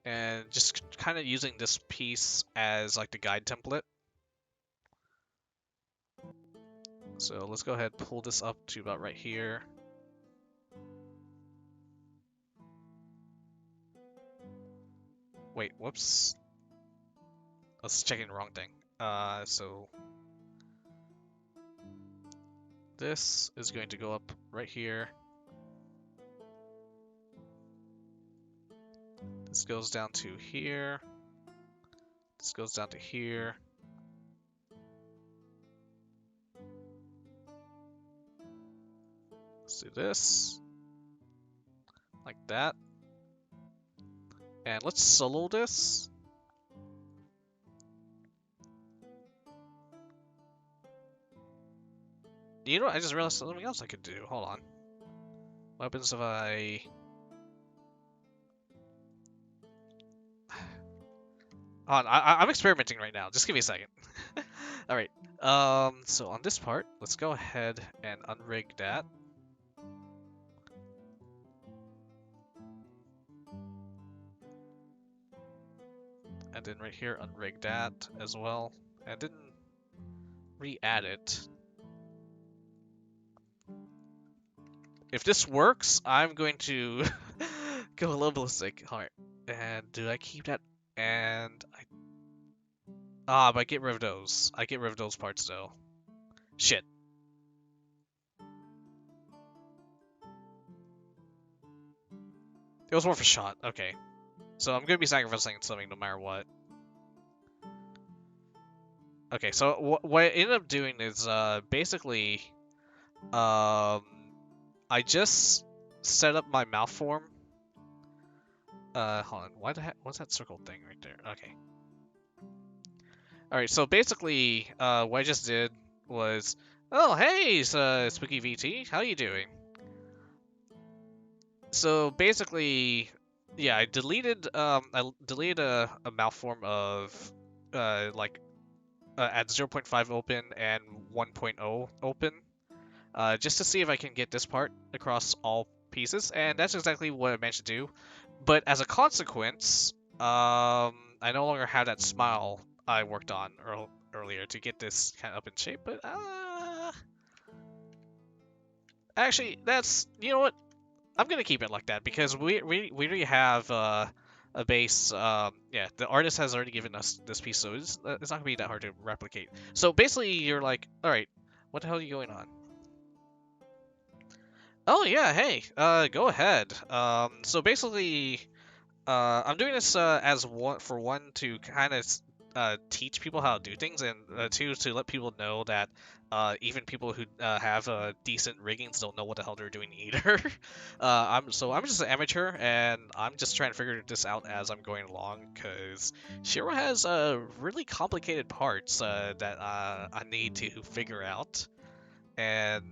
And just kind of using this piece as like the guide template. So let's go ahead and pull this up to about right here. Wait, whoops. I was checking the wrong thing. So This is going to go up right here. This goes down to here. This goes down to here. Let's do this. Like that. And let's solo this. You know what? I just realized something else I could do. Hold on. What happens if I... Hold on, I'm experimenting right now. Just give me a second. Alright. So on this part, let's go ahead and unrig that. And then right here, unrig that as well. And then re-add it. If this works, I'm going to go a little ballistic. Alright. And do I keep that? And but I get rid of those. I get rid of those parts though. Shit. It was worth a shot. Okay. So I'm gonna be sacrificing something no matter what. Okay, so what I ended up doing is basically I just set up my mouth form. Hold on. Why the heck? What's that circle thing right there? Okay. Alright, so basically, what I just did was, oh, hey, Spooky VT, how you doing? So basically, yeah, I deleted a malform of, like, at 0.5 open and 1.0 open, just to see if I can get this part across all pieces, and that's exactly what I managed to do. But as a consequence, I no longer have that smile I worked on earlier to get this kind of up in shape, but actually, that's, you know what, I'm gonna keep it like that because we already have a base. Yeah, the artist has already given us this piece, so it's not gonna be that hard to replicate. So basically, you're like, all right, what the hell are you going on? Oh yeah, hey, go ahead. So basically, I'm doing this as one to kind of teach people how to do things, and two to let people know that even people who have decent riggings don't know what the hell they're doing either. I'm just an amateur, and I'm just trying to figure this out as I'm going along, because Shiro has really complicated parts that I need to figure out, and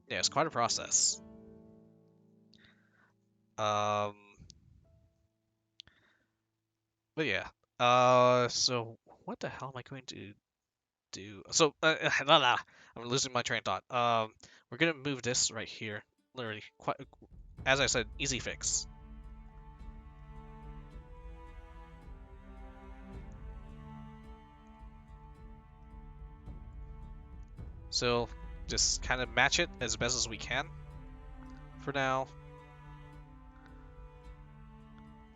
yeah, it's quite a process. Um, but yeah. So what the hell am I going to do? So, I'm losing my train of thought. We're gonna move this right here. Literally, quite, as I said, easy fix. So, just kind of match it as best as we can for now.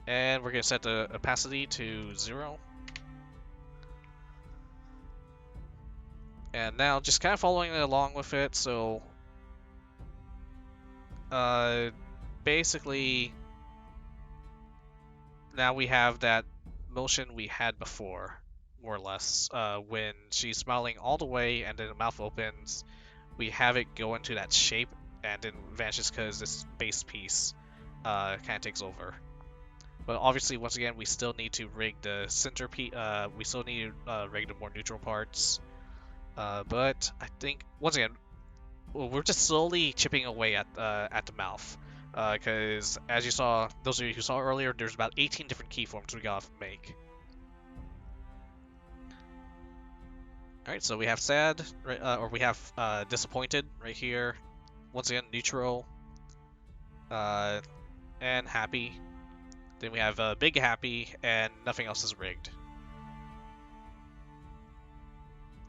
And we're gonna set the opacity to 0. And now, just kind of following along with it, so basically, now we have that motion we had before, more or less. When she's smiling all the way and then the mouth opens, we have it go into that shape and then vanishes because this base piece kind of takes over. But obviously, once again, we still need to rig the center piece. We still need to rig the more neutral parts. But I think, once again, we're just slowly chipping away at the mouth. Because as you saw, those of you who saw earlier, there's about 18 different keyforms we gotta make. Alright, so we have sad, right, or we have disappointed right here. Once again, neutral, and happy. Then we have big happy, and nothing else is rigged.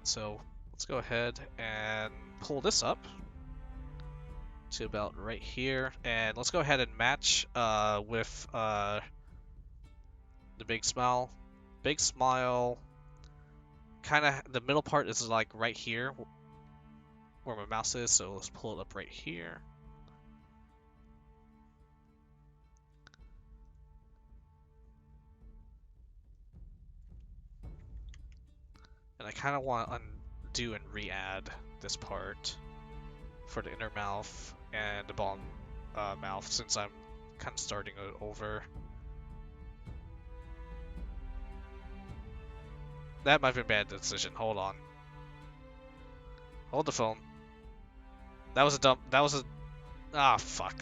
So let's go ahead and pull this up to about right here, and let's go ahead and match with the big smile. Big smile, kind of the middle part is like right here, where my mouse is, so let's pull it up right here. And I kind of want to undo and re-add this part for the inner mouth and the bottom mouth, since I'm kind of starting it over. That might have been a bad decision. Hold on. Hold the phone. That was a dumb. That was a. Ah, fuck.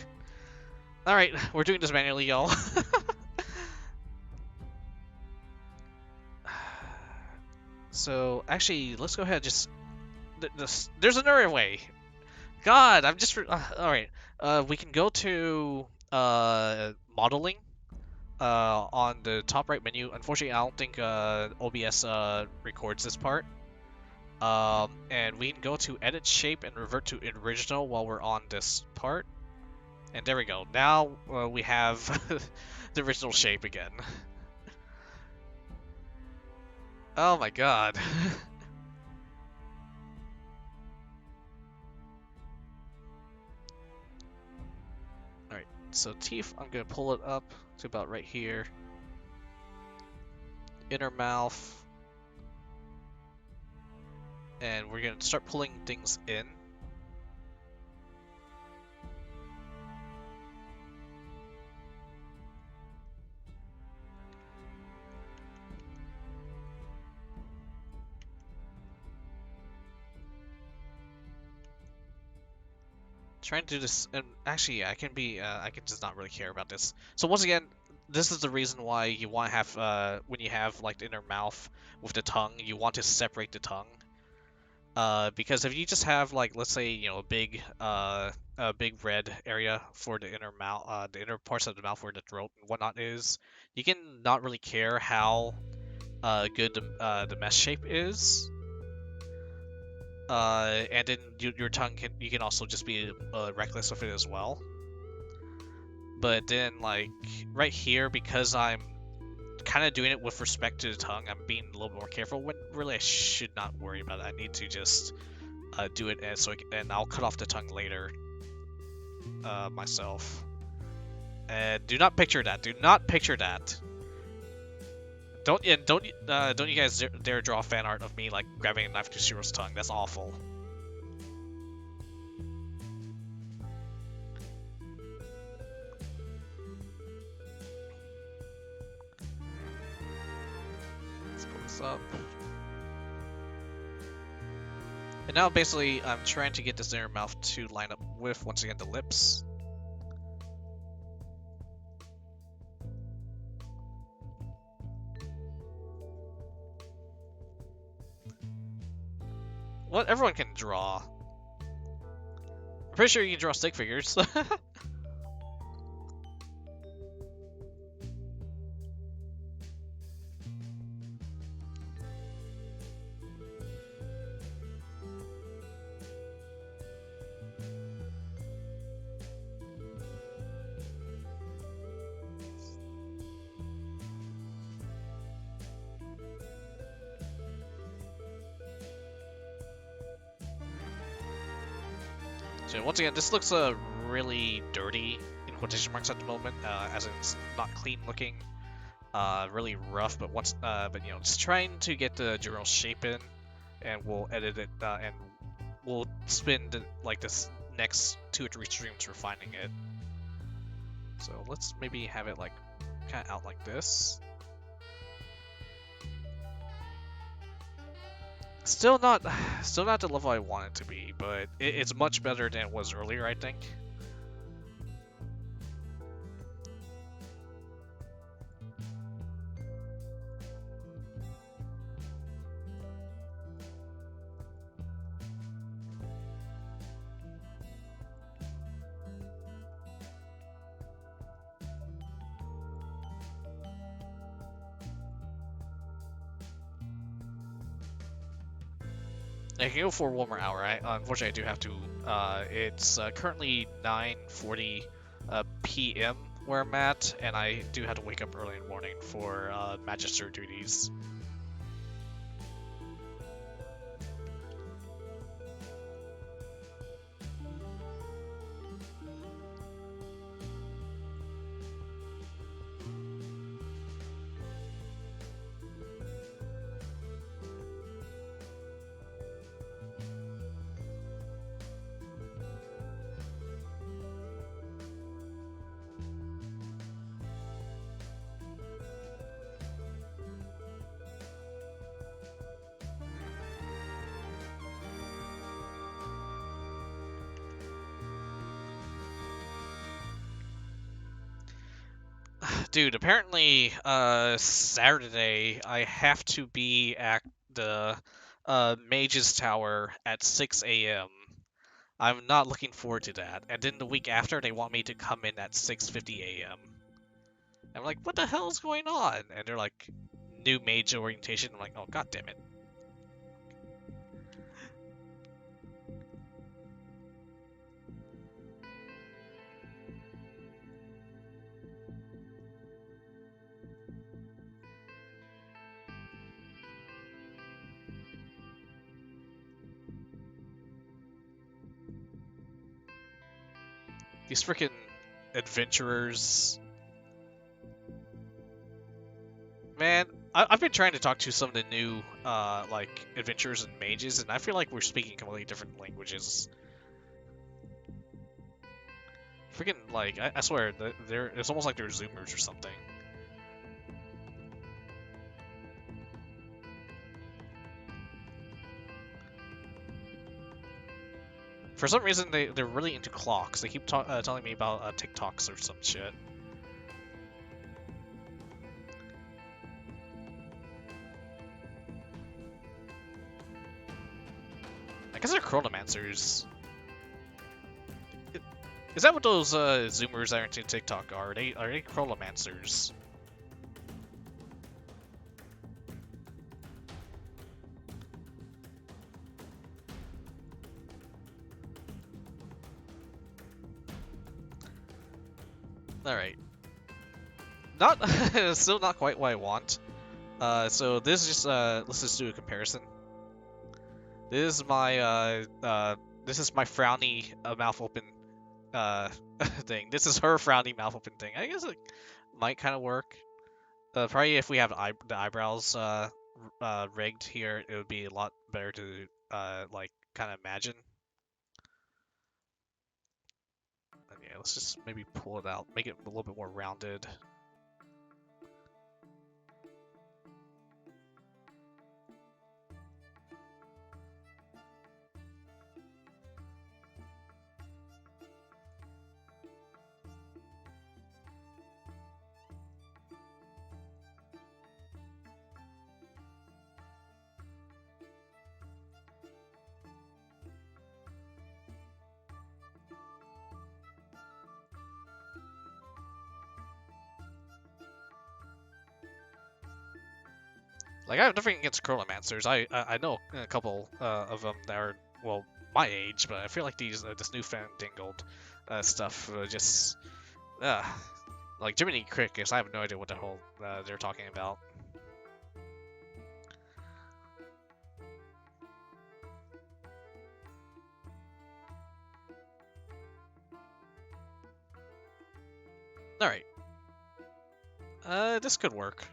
Alright, we're doing this manually, y'all. So, actually, let's go ahead and just. There's another way. God, I'm just. Alright. We can go to modeling on the top right menu. Unfortunately, I don't think OBS records this part. And we can go to edit shape and revert to original while we're on this part. And there we go. Now we have the original shape again. Oh my god. Alright, so teeth, I'm gonna pull it up to about right here. Inner mouth. And we're gonna start pulling things in. Trying to do this, and actually, I can just not really care about this. So once again, this is the reason why you want to have, when you have like the inner mouth with the tongue, you want to separate the tongue. Because if you just have like, let's say, you know, a big red area for the inner mouth, the inner parts of the mouth where the throat and whatnot is, you can not really care how good the mesh shape is. And then your tongue you can also just be reckless with it as well. But then like right here, because I'm kind of doing it with respect to the tongue, I'm being a little more careful when really I should not worry about it. I need to just do it and I'll cut off the tongue later myself. And do not picture that. Do not picture that. Don't you guys dare draw fan art of me like grabbing a knife to Shiro's tongue. That's awful. Let's pull this up. And now basically I'm trying to get this inner mouth to line up with, once again, the lips. What? Everyone can draw. I'm pretty sure you can draw stick figures. So once again, this looks really dirty in quotation marks at the moment, as in it's not clean looking, really rough. But but you know, just trying to get the general shape in, and we'll edit it, and we'll spend like this next 2 or 3 streams refining it. So let's maybe have it like kind of out like this. Still not the level I want it to be, but it's much better than it was earlier, I think. I can go for one more hour. Unfortunately, I do have to. It's currently 9:40 p.m. where I'm at, and I do have to wake up early in the morning for Magister duties. Dude, apparently, Saturday, I have to be at the, Mage's Tower at 6 a.m. I'm not looking forward to that. And then the week after, they want me to come in at 6:50 a.m. I'm like, what the hell is going on? And they're like, new mage orientation. I'm like, oh, god damn it. These freaking adventurers. Man, I've been trying to talk to some of the new, like, adventurers and mages, and I feel like we're speaking completely different languages. Freaking, like, I swear, it's almost like they're Zoomers or something. For some reason, they're really into clocks. They keep telling me about TikToks or some shit. I guess they're chronomancers. Is that what those Zoomers that are into TikTok are? Are they chronomancers? All right. Not still not quite what I want. So this is just let's just do a comparison. This is my frowny mouth open thing. This is her frowny mouth open thing. I guess it might kind of work. Probably if we have the eyebrows rigged here, it would be a lot better to like kind of imagine. And yeah, let's just maybe pull it out, make it a little bit more rounded. Like, I have nothing against chronomancers. I know a couple of them that are, well, my age, but I feel like this new fandangled stuff just like Jiminy Cricket. I have no idea what the hell they're talking about. All right, this could work.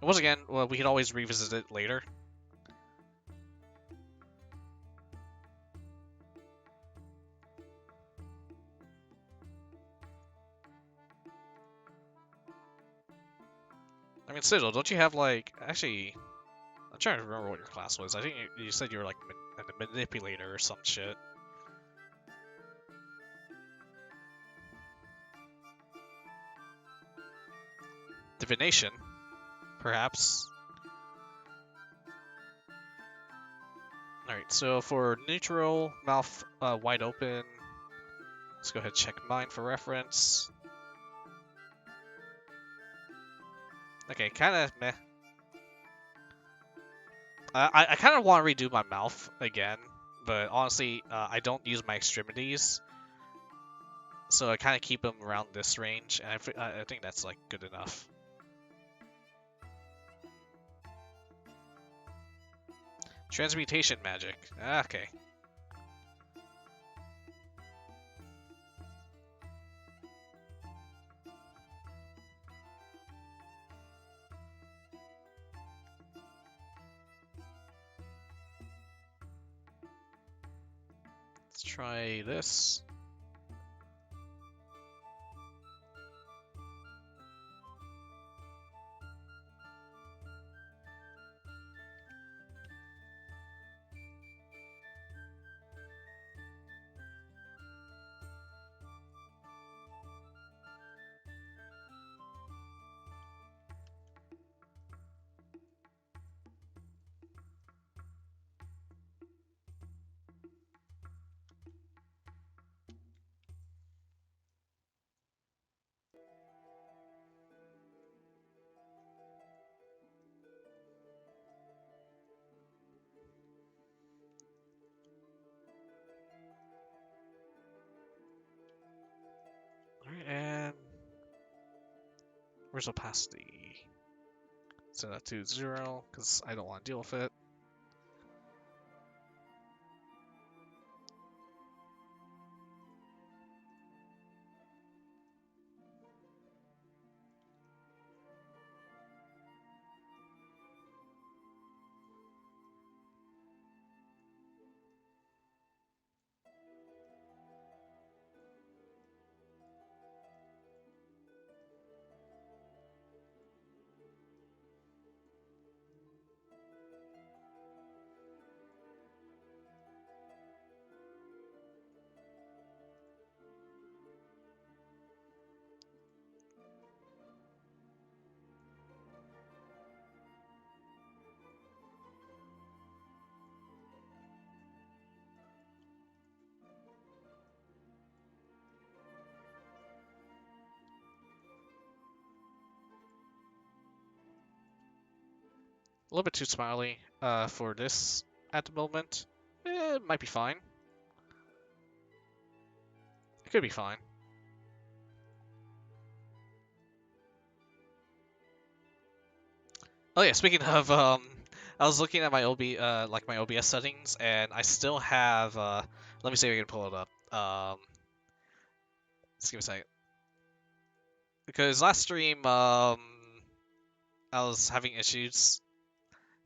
Once again, well, we could always revisit it later. I mean, Sigil, don't you have, like... Actually, I'm trying to remember what your class was. I think you said you were, like, a manipulator or some shit. Divination, perhaps. Alright, so for neutral, mouth wide open, let's go ahead and check mine for reference. Okay, kind of meh. I kind of want to redo my mouth again, but honestly, I don't use my extremities, so I kind of keep them around this range, and I think that's like good enough. Transmutation magic. Okay. Let's try this. Where's opacity? Set that to 0, because I don't want to deal with it. A little bit too smiley for this at the moment. It might be fine. It could be fine. Oh yeah, speaking of, I was looking at my like my OBS settings, and I still have, let me see if I can pull it up. Just give me a second. Because last stream, I was having issues.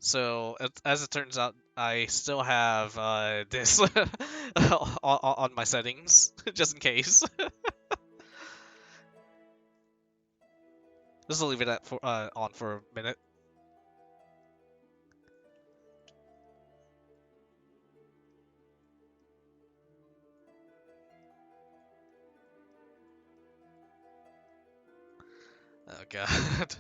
So, as it turns out, I still have, this on my settings, just in case. Just leave it at on for a minute. Oh god.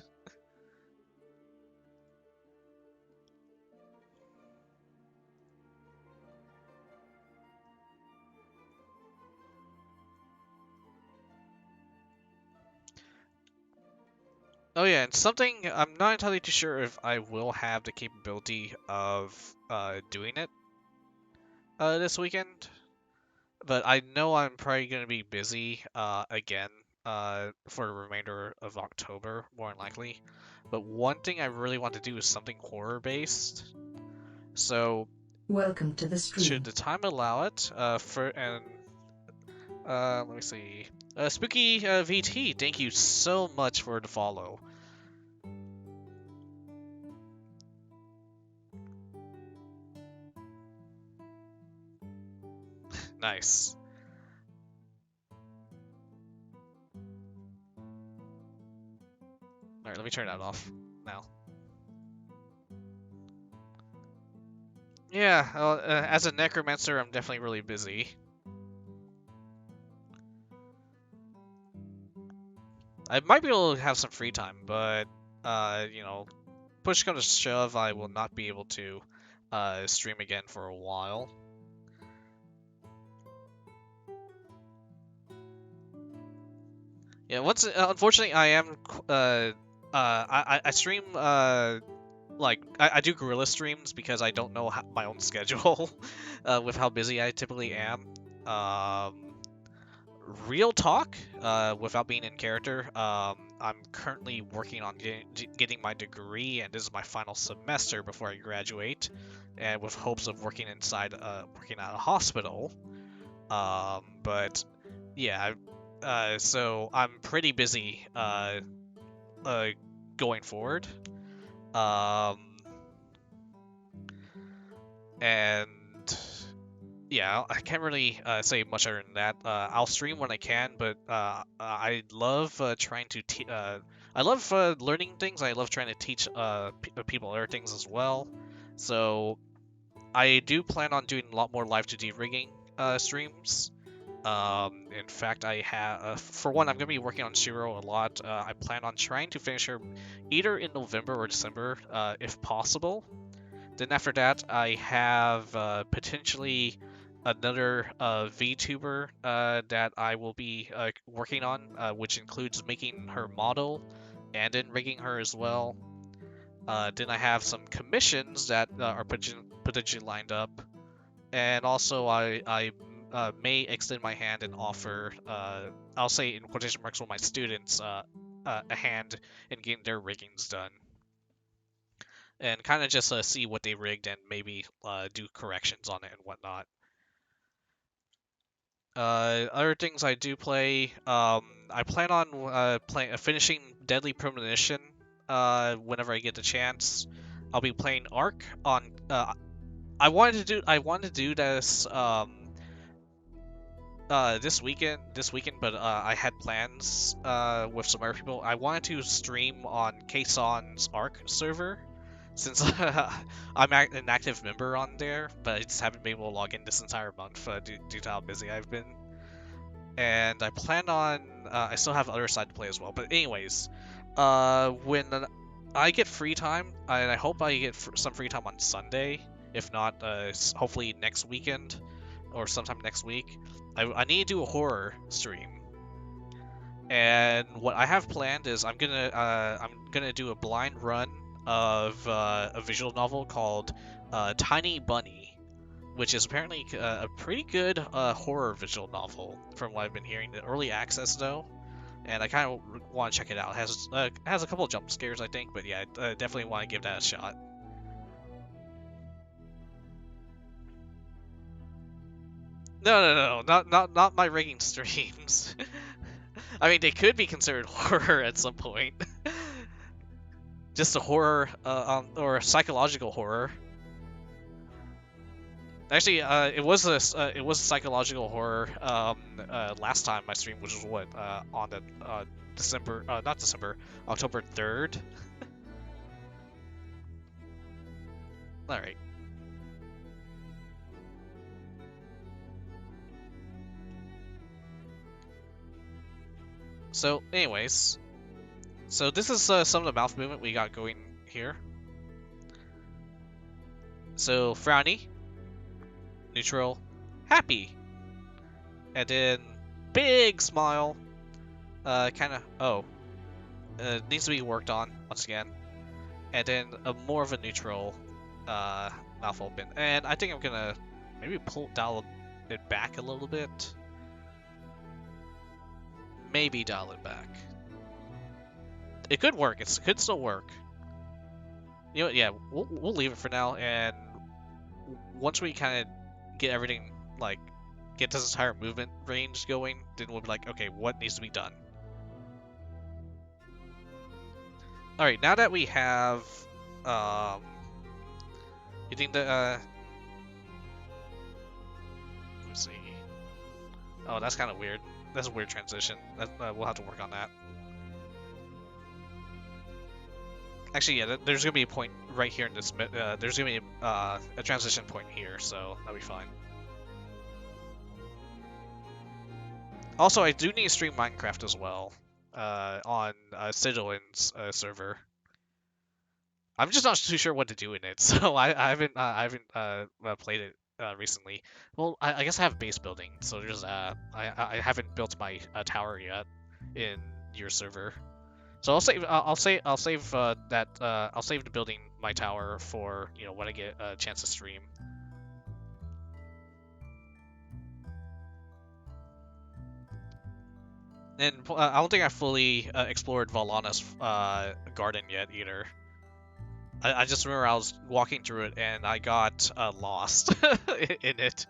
Oh yeah, and something I'm not entirely too sure if I will have the capability of doing it this weekend, but I know I'm probably gonna be busy again for the remainder of October, more than likely. But one thing I really want to do is something horror based. So welcome to the stream. Should the time allow it, let me see. Spooky VT, thank you so much for the follow. Nice. Alright, let me turn that off now. Yeah, as a necromancer, I'm definitely really busy. I might be able to have some free time, but, you know, push comes to shove, I will not be able to stream again for a while. Yeah, unfortunately, I am, I stream, like, I do guerrilla streams because I don't know my own schedule with how busy I typically am. Real talk, without being in character, I'm currently working on getting my degree, and this is my final semester before I graduate, and with hopes of working working at a hospital. But yeah, so I'm pretty busy going forward. And yeah, I can't really say much other than that. I'll stream when I can, but I love trying to I love learning things. I love trying to teach people other things as well. So I do plan on doing a lot more Live2D rigging streams. In fact, I have for one, I'm gonna be working on Shiro a lot. I plan on trying to finish her either in November or December, if possible. Then after that, I have potentially another VTuber that I will be working on, which includes making her model and then rigging her as well. Then I have some commissions that are potentially lined up, and also I may extend my hand and offer, I'll say in quotation marks, one of my students a hand in getting their riggings done, and kind of just see what they rigged and maybe do corrections on it and whatnot. Other things I do play, I plan on finishing Deadly Premonition whenever I get the chance. I'll be playing Ark on. I wanted to do this this weekend, but I had plans with some other people. I wanted to stream on Kason's Ark server, since I'm an active member on there, but I just haven't been able to log in this entire month due to how busy I've been. And I plan on, I still have other side to play as well. But anyways, when I get free time, and I hope I get some free time on Sunday, if not, hopefully next weekend or sometime next week, I need to do a horror stream. And what I have planned is I'm gonna do a blind run of a visual novel called Tiny Bunny, which is apparently a pretty good horror visual novel from what I've been hearing. The early access though, and I kind of want to check it out. It has a couple of jump scares, I think, but yeah, I definitely want to give that a shot. No, not my rigging streams. I mean, they could be considered horror at some point. Just a horror, or a psychological horror. Actually, it was a psychological horror last time I streamed, which was what on the October 3rd. All right. So, anyways, so this is some of the mouth movement we got going here. So frowny, neutral, happy, and then big smile. Kind of needs to be worked on once again, and then a more of a neutral mouth open. And I think I'm gonna maybe dial it back a little bit. Maybe dial it back. It could work. It could still work. You know what? Yeah, we'll leave it for now. And once we kind of get everything, like, get this entire movement range going, then we'll be like, okay, what needs to be done? All right, now that we have, you think that, let me see. Oh, that's kind of weird. That's a weird transition. We'll have to work on that. Actually, yeah, there's gonna be a point right here in this. There's gonna be a transition point here, so that'll be fine. Also, I do need to stream Minecraft as well on Sigillin's server. I'm just not too sure what to do in it, so I haven't played it recently. Well, I guess I have base building, so there's I haven't built my tower yet in your server. So I'll save the building my tower for, you know, when I get a chance to stream. And I don't think I fully explored Valana's garden yet either. I just remember I was walking through it and I got lost in it.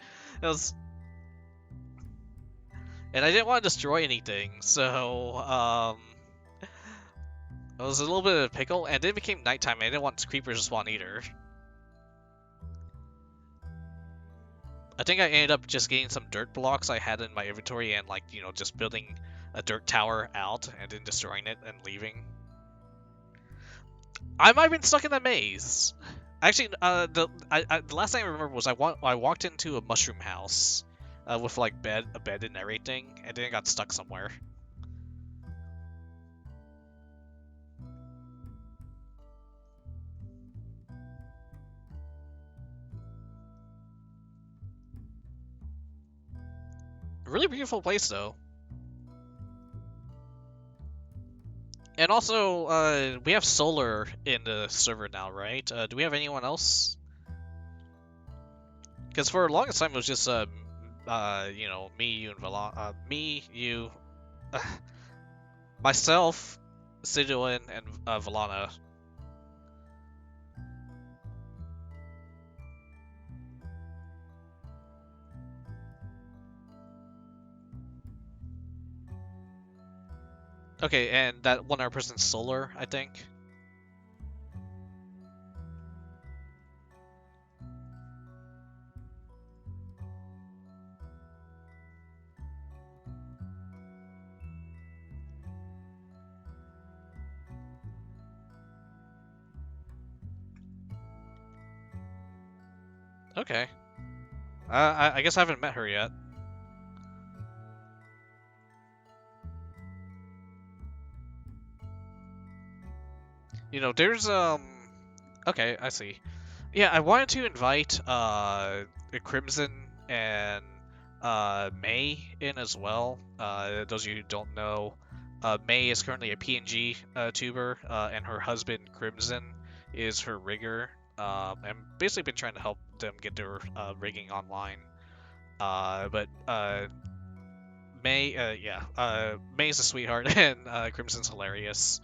And I didn't want to destroy anything, so it was a little bit of a pickle, and then it became nighttime, and I didn't want creepers to spawn either. I think I ended up just getting some dirt blocks I had in my inventory and, like, you know, just building a dirt tower out and then destroying it and leaving. I might have been stuck in the maze. Actually, the last thing I remember was I walked into a mushroom house with, like, a bed and everything, and then I got stuck somewhere. Really beautiful place, though. And also, we have solar in the server now, right? Do we have anyone else? Because for the longest time it was just, you know, me, you, and myself, Siduan, and Valana. Okay, and that one other person's Solar, I think. Okay. I guess I haven't met her yet. You know, there's Okay, I see. Yeah, I wanted to invite Crimson and May in as well. Those of you who don't know, May is currently a PNG tuber, and her husband Crimson is her rigger. And basically been trying to help them get their rigging online. But May, yeah, May's a sweetheart, and Crimson's hilarious.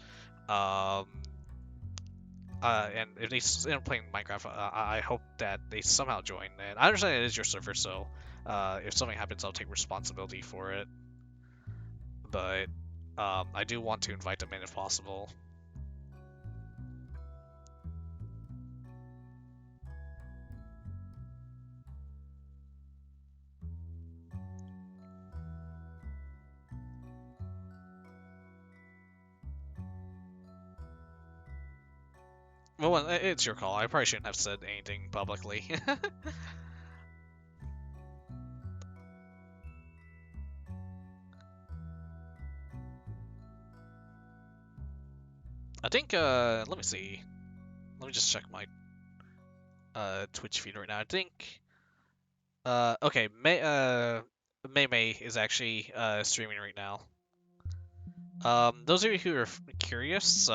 Um, and if they end up playing Minecraft, I hope that they somehow join. And I understand it is your server, so if something happens, I'll take responsibility for it. But I do want to invite them in if possible. Well, it's your call. I probably shouldn't have said anything publicly. I think, let me see. Let me just check my Twitch feed right now. I think, okay, May is actually streaming right now. Those of you who are curious,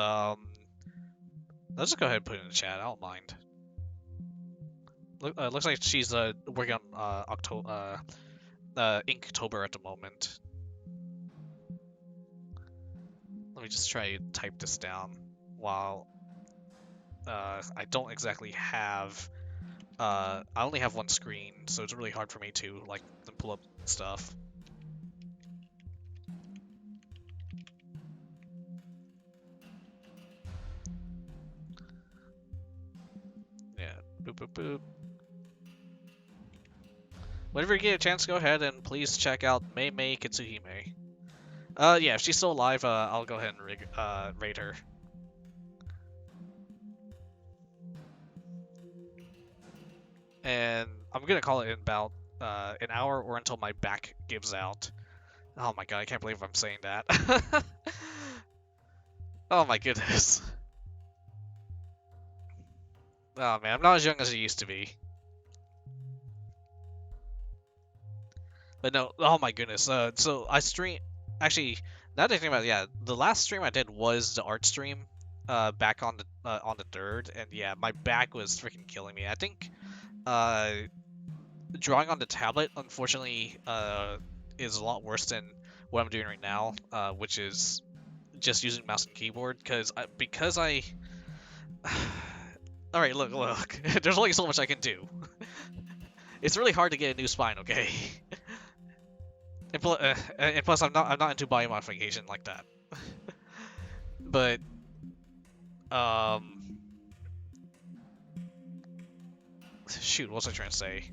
let's just go ahead and put it in the chat. I don't mind. Looks like she's working on Inktober at the moment. Let me just try to type this down while I don't exactly have. I only have one screen, so it's really hard for me to like pull up stuff. Yeah, boop boop boop. Whenever you get a chance, go ahead and please check out Mei Kitsuhime. Yeah, if she's still alive, I'll go ahead and raid her. And I'm gonna call it in about an hour or until my back gives out. Oh my god, I can't believe I'm saying that. Oh my goodness. Oh man, I'm not as young as I used to be. But no, oh my goodness. So I stream. Actually, now that I think about it, yeah, the last stream I did was the art stream. Back on the 3rd, and yeah, my back was freaking killing me. I think drawing on the tablet, unfortunately, is a lot worse than what I'm doing right now, which is just using mouse and keyboard. Because I. All right, look. There's only so much I can do. It's really hard to get a new spine, okay? And plus, I'm not into body modification like that. But shoot, what was I trying to say?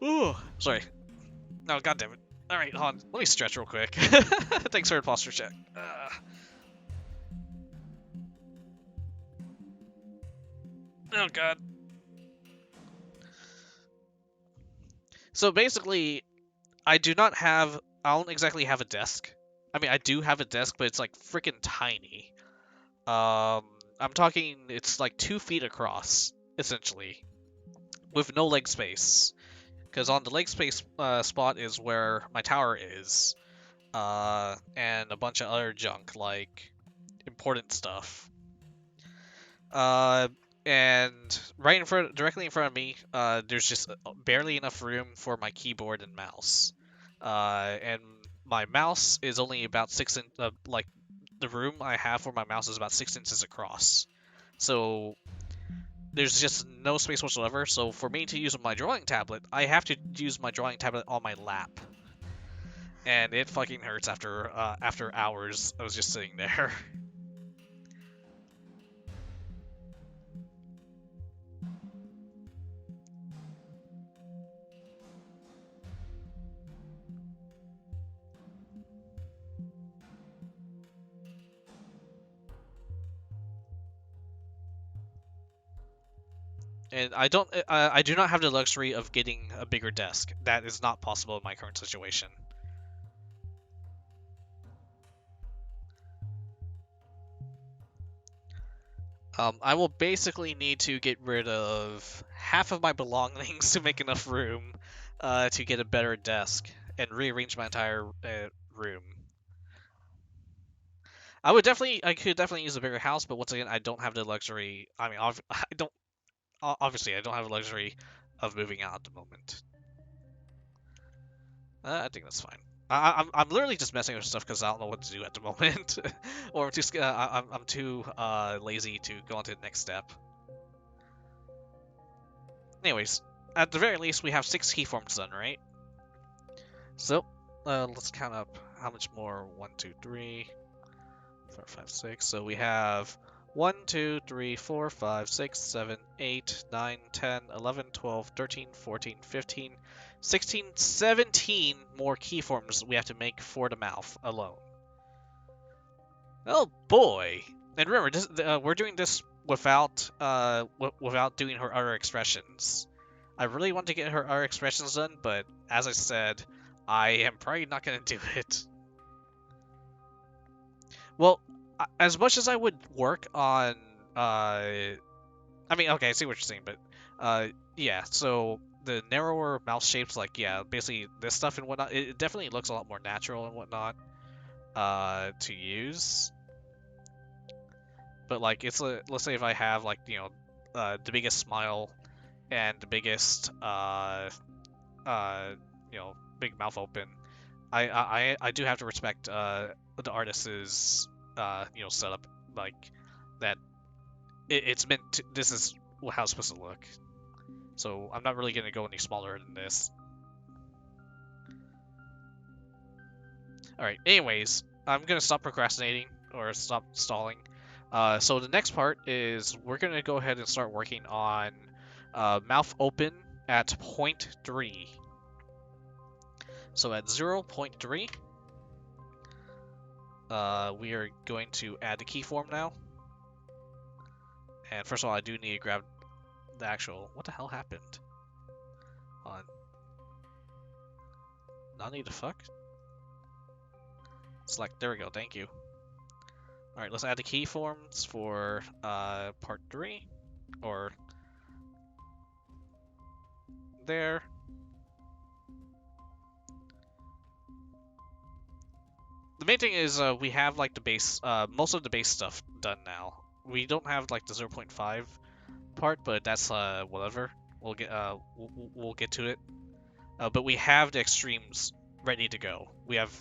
Ooh, sorry. No, goddammit. All right, hold on. Let me stretch real quick. Thanks for the posture check. Oh god. So basically, I don't exactly have a desk. I mean, I do have a desk, but it's like freaking tiny. I'm talking, it's like 2 feet across, essentially, with no leg space. Because on the leg space spot is where my tower is, and a bunch of other junk, like important stuff. And directly in front of me, there's just barely enough room for my keyboard and mouse. and my mouse is only about like the room I have for my mouse is about 6 inches across. So there's just no space whatsoever. So for me to use my drawing tablet, I have to use my drawing tablet on my lap, and it fucking hurts after hours. I was just sitting there. And I do not have the luxury of getting a bigger desk. That is not possible in my current situation. I will basically need to get rid of half of my belongings to make enough room to get a better desk and rearrange my entire room. I could definitely use a bigger house, but once again, I don't have the luxury. I mean, I don't, obviously, I don't have the luxury of moving out at the moment. I think that's fine. I'm literally just messing with stuff because I don't know what to do at the moment, or I'm too lazy to go on to the next step. Anyways, at the very least, we have 6 keyforms done, right? So, let's count up how much more. 1, 2, 3, 4, 5, 6. So we have 1, 2, 3, 4, 5, 6, 7, 8, 9, 10, 11, 12, 13, 14, 15, 16, 17 more keyforms we have to make for the mouth alone. Oh boy! And remember, we're doing this without doing her other expressions. I really want to get her other expressions done, but as I said, I am probably not going to do it. Well, as much as I would work on, I mean, okay, I see what you're saying, but, yeah, so the narrower mouth shapes, like, yeah, basically this stuff and whatnot, it definitely looks a lot more natural and whatnot, to use. But, like, let's say if I have, like, you know, the biggest smile and the biggest, you know, big mouth open, I do have to respect, the artist's, you know, setup, like, that it's meant to, this is how it's supposed to look. So I'm not really going to go any smaller than this. Alright, anyways, I'm going to stop procrastinating, or stop stalling. So the next part is we're going to go ahead and start working on mouth open at 0.3. So at 0.3, we are going to add the keyform now. And first of all, I do need to grab the actual... What the hell happened? Hold on. Nani the fuck? Select. There we go. Thank you. Alright, let's add the keyforms for part 3. Or... there. The main thing is we have like the base, most of the base stuff done now. We don't have like the 0.5 part, but that's whatever. We'll get to it. But we have the extremes ready to go. We have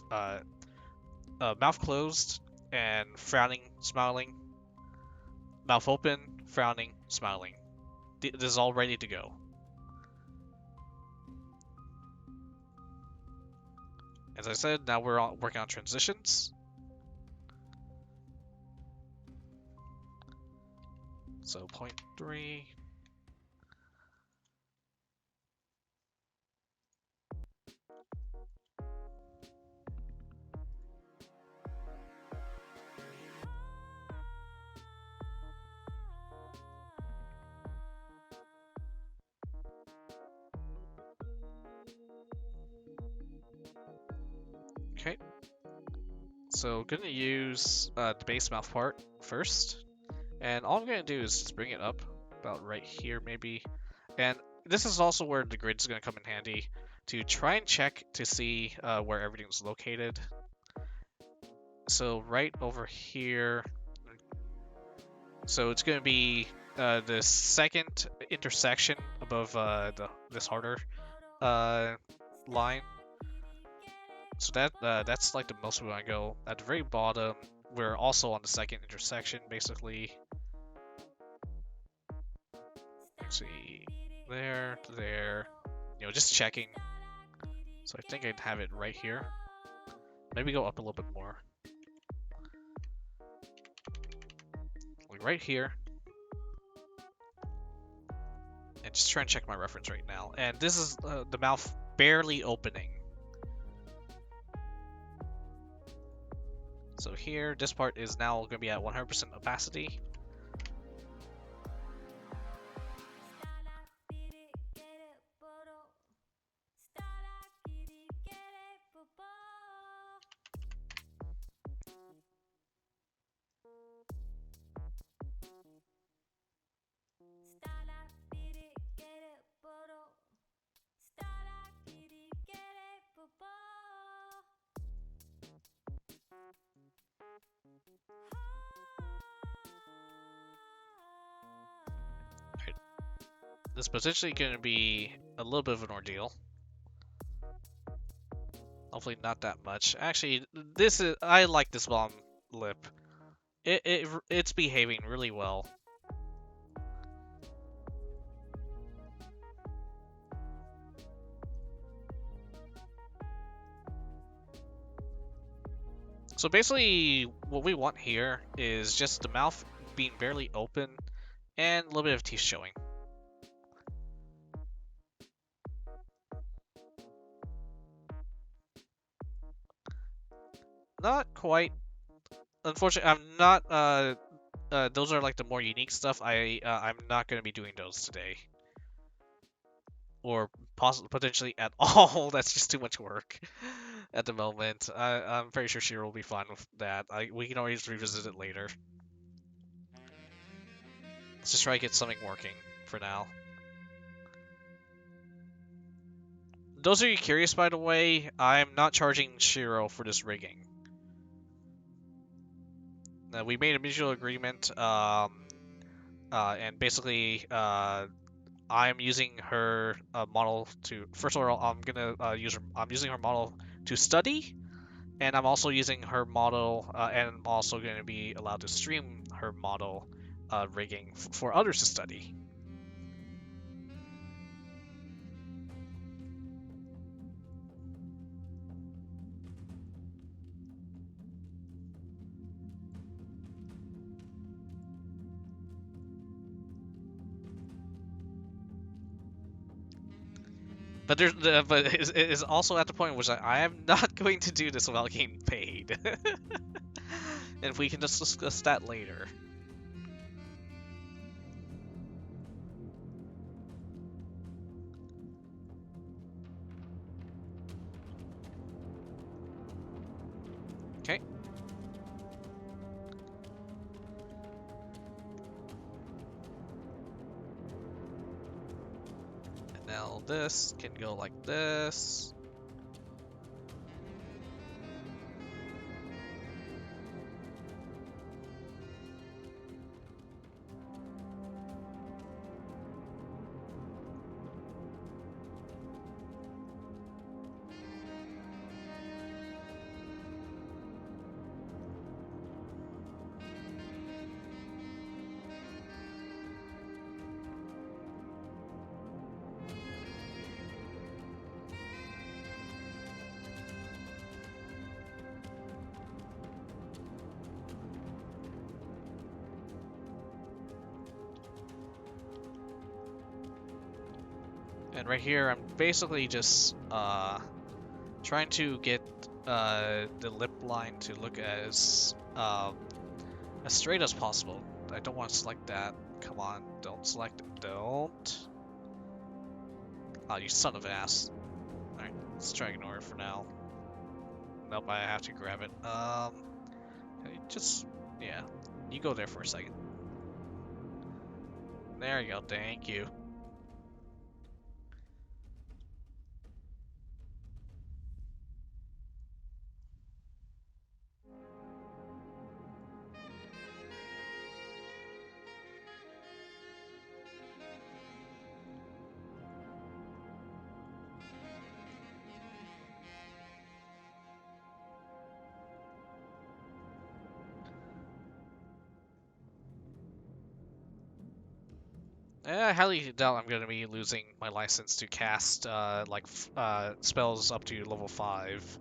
mouth closed and frowning, smiling. Mouth open, frowning, smiling. This is all ready to go. As I said, now we're working on transitions. So 0.3. Okay. So gonna use the base mouth part first. And all I'm going to do is just bring it up about right here maybe. And this is also where the grid is going to come in handy to try and check to see where everything's located. So right over here, so it's going to be the second intersection above this harder line. So that's like the most we want to go. At the very bottom, we're also on the second intersection, basically. Actually, there, there. You know, just checking. So I think I'd have it right here. Maybe go up a little bit more. Like right here. And just try and check my reference right now. And this is the mouth barely opening. So here, this part is now going to be at 100% opacity. This is potentially going to be a little bit of an ordeal. Hopefully not that much. Actually, I like this bomb lip. It's behaving really well. So basically, what we want here is just the mouth being barely open and a little bit of teeth showing. Not quite. Unfortunately, I'm not. Those are like the more unique stuff. I'm not going to be doing those today, or possibly potentially at all. That's just too much work at the moment. I'm pretty sure Shiro will be fine with that. We can always revisit it later. Let's just try to get something working for now. Those of you curious, by the way, I'm not charging Shiro for this rigging. We made a mutual agreement, and basically, I'm using her model to. First of all, I'm gonna I'm using her model to study, and I'm also using her model, and I'm also going to be allowed to stream her model rigging for others to study. But it is also at the point which I am not going to do this without getting paid. And we can just discuss that later. Okay. And now this can go like this. And right here, I'm basically just trying to get the lip line to look as straight as possible. I don't want to select that. Come on, don't select it. Don't. Oh, you son of an ass. Alright, let's try ignore it for now. Nope, I have to grab it. Yeah, you go there for a second. There you go, thank you. I highly doubt I'm going to be losing my license to cast spells up to level 5.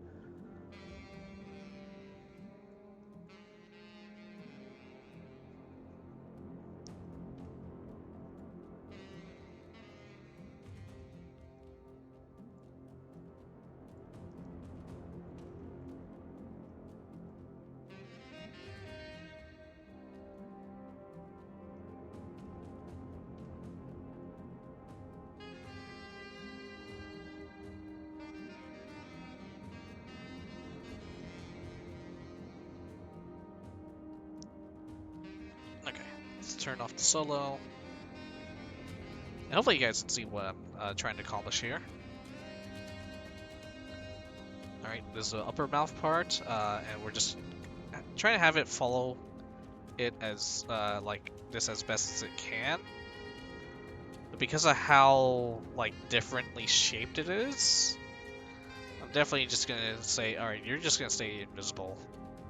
Okay, let's turn off the solo. And hopefully you guys can see what I'm trying to accomplish here. Alright, this is the upper mouth part, and we're just trying to have it follow it as like this as best as it can. But because of how like differently shaped it is, I'm definitely just gonna say, alright, you're just gonna stay invisible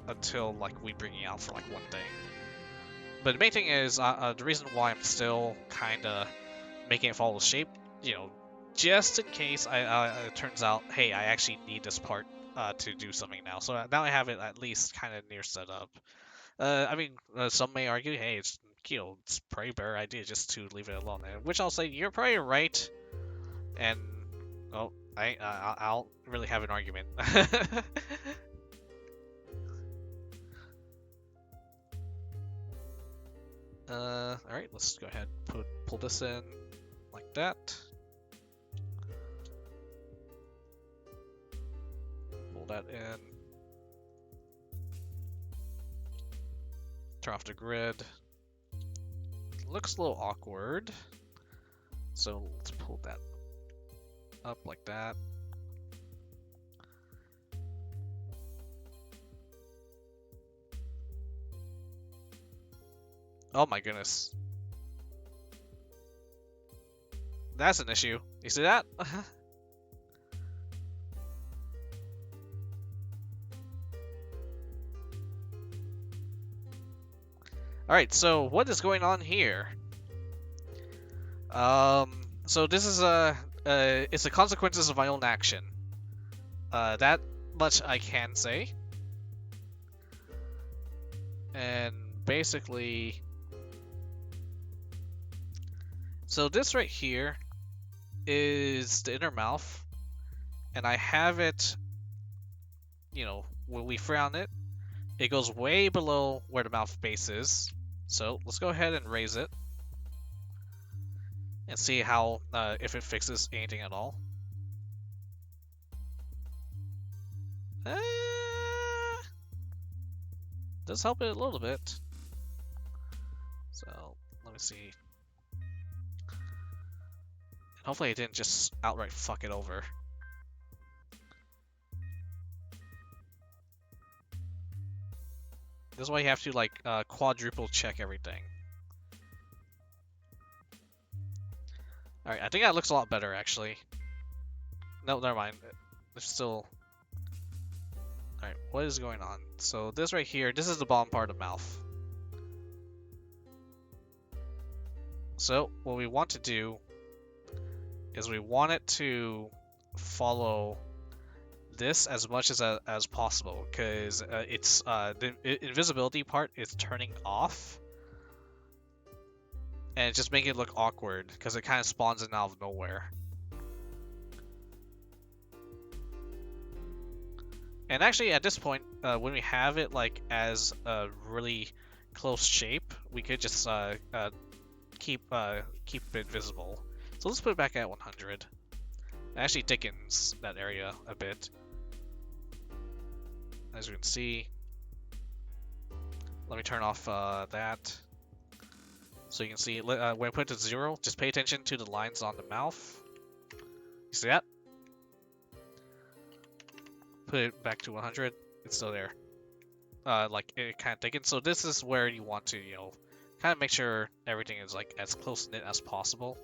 until like we bring you out for like one thing. But the main thing is the reason why I'm still kinda making it follow the shape, you know, just in case it turns out, hey, I actually need this part to do something now. So now I have it at least kind of near set up. I mean, some may argue, hey, it's it's probably a better idea just to leave it alone. Which I'll say, you're probably right. And well, I'll really have an argument. All right, let's go ahead and pull this in like that. Pull that in. Turn off the grid. Looks a little awkward. So let's pull that up like that. Oh my goodness. That's an issue. You see that? Alright, so what is going on here? So this is it's the consequences of my own action. That much I can say. And basically, so this right here is the inner mouth, and I have it, you know, when we frown it, it goes way below where the mouth base is. So let's go ahead and raise it and see how if it fixes anything at all. Does help it a little bit. So let me see. And hopefully it didn't just outright fuck it over. This is why you have to like quadruple check everything. Alright, I think that looks a lot better actually. No, never mind. There's still... Alright, what is going on? So this right here, this is the bottom part of the mouth. So what we want to do is we want it to follow this as much as possible, because it's the invisibility part is turning off, and it's just making it look awkward because it kind of spawns in out of nowhere. And actually, at this point, when we have it like as a really close shape, we could just keep it visible. So let's put it back at 100. It actually thickens that area a bit. As you can see, let me turn off that, so you can see when I put it to 0, just pay attention to the lines on the mouth. You see that? Put it back to 100, it's still there. Like it kind of thickens. So this is where you want to, you know, kind of make sure everything is like as close knit as possible.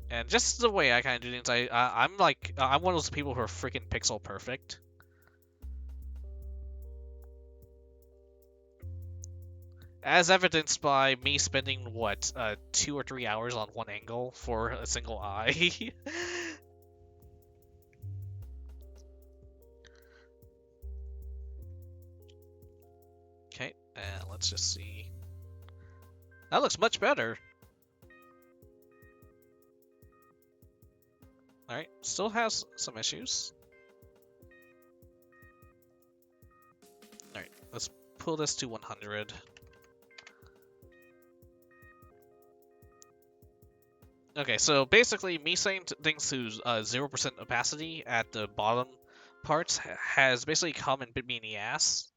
And just the way I kind of do things, I'm one of those people who are freaking pixel perfect. As evidenced by me spending, what, 2 or 3 hours on one angle for a single eye. Okay, and let's just see. That looks much better. Alright, still has some issues. Alright, let's pull this to 100. Okay, so basically me setting things to 0% opacity at the bottom parts has basically come and bit me in the ass.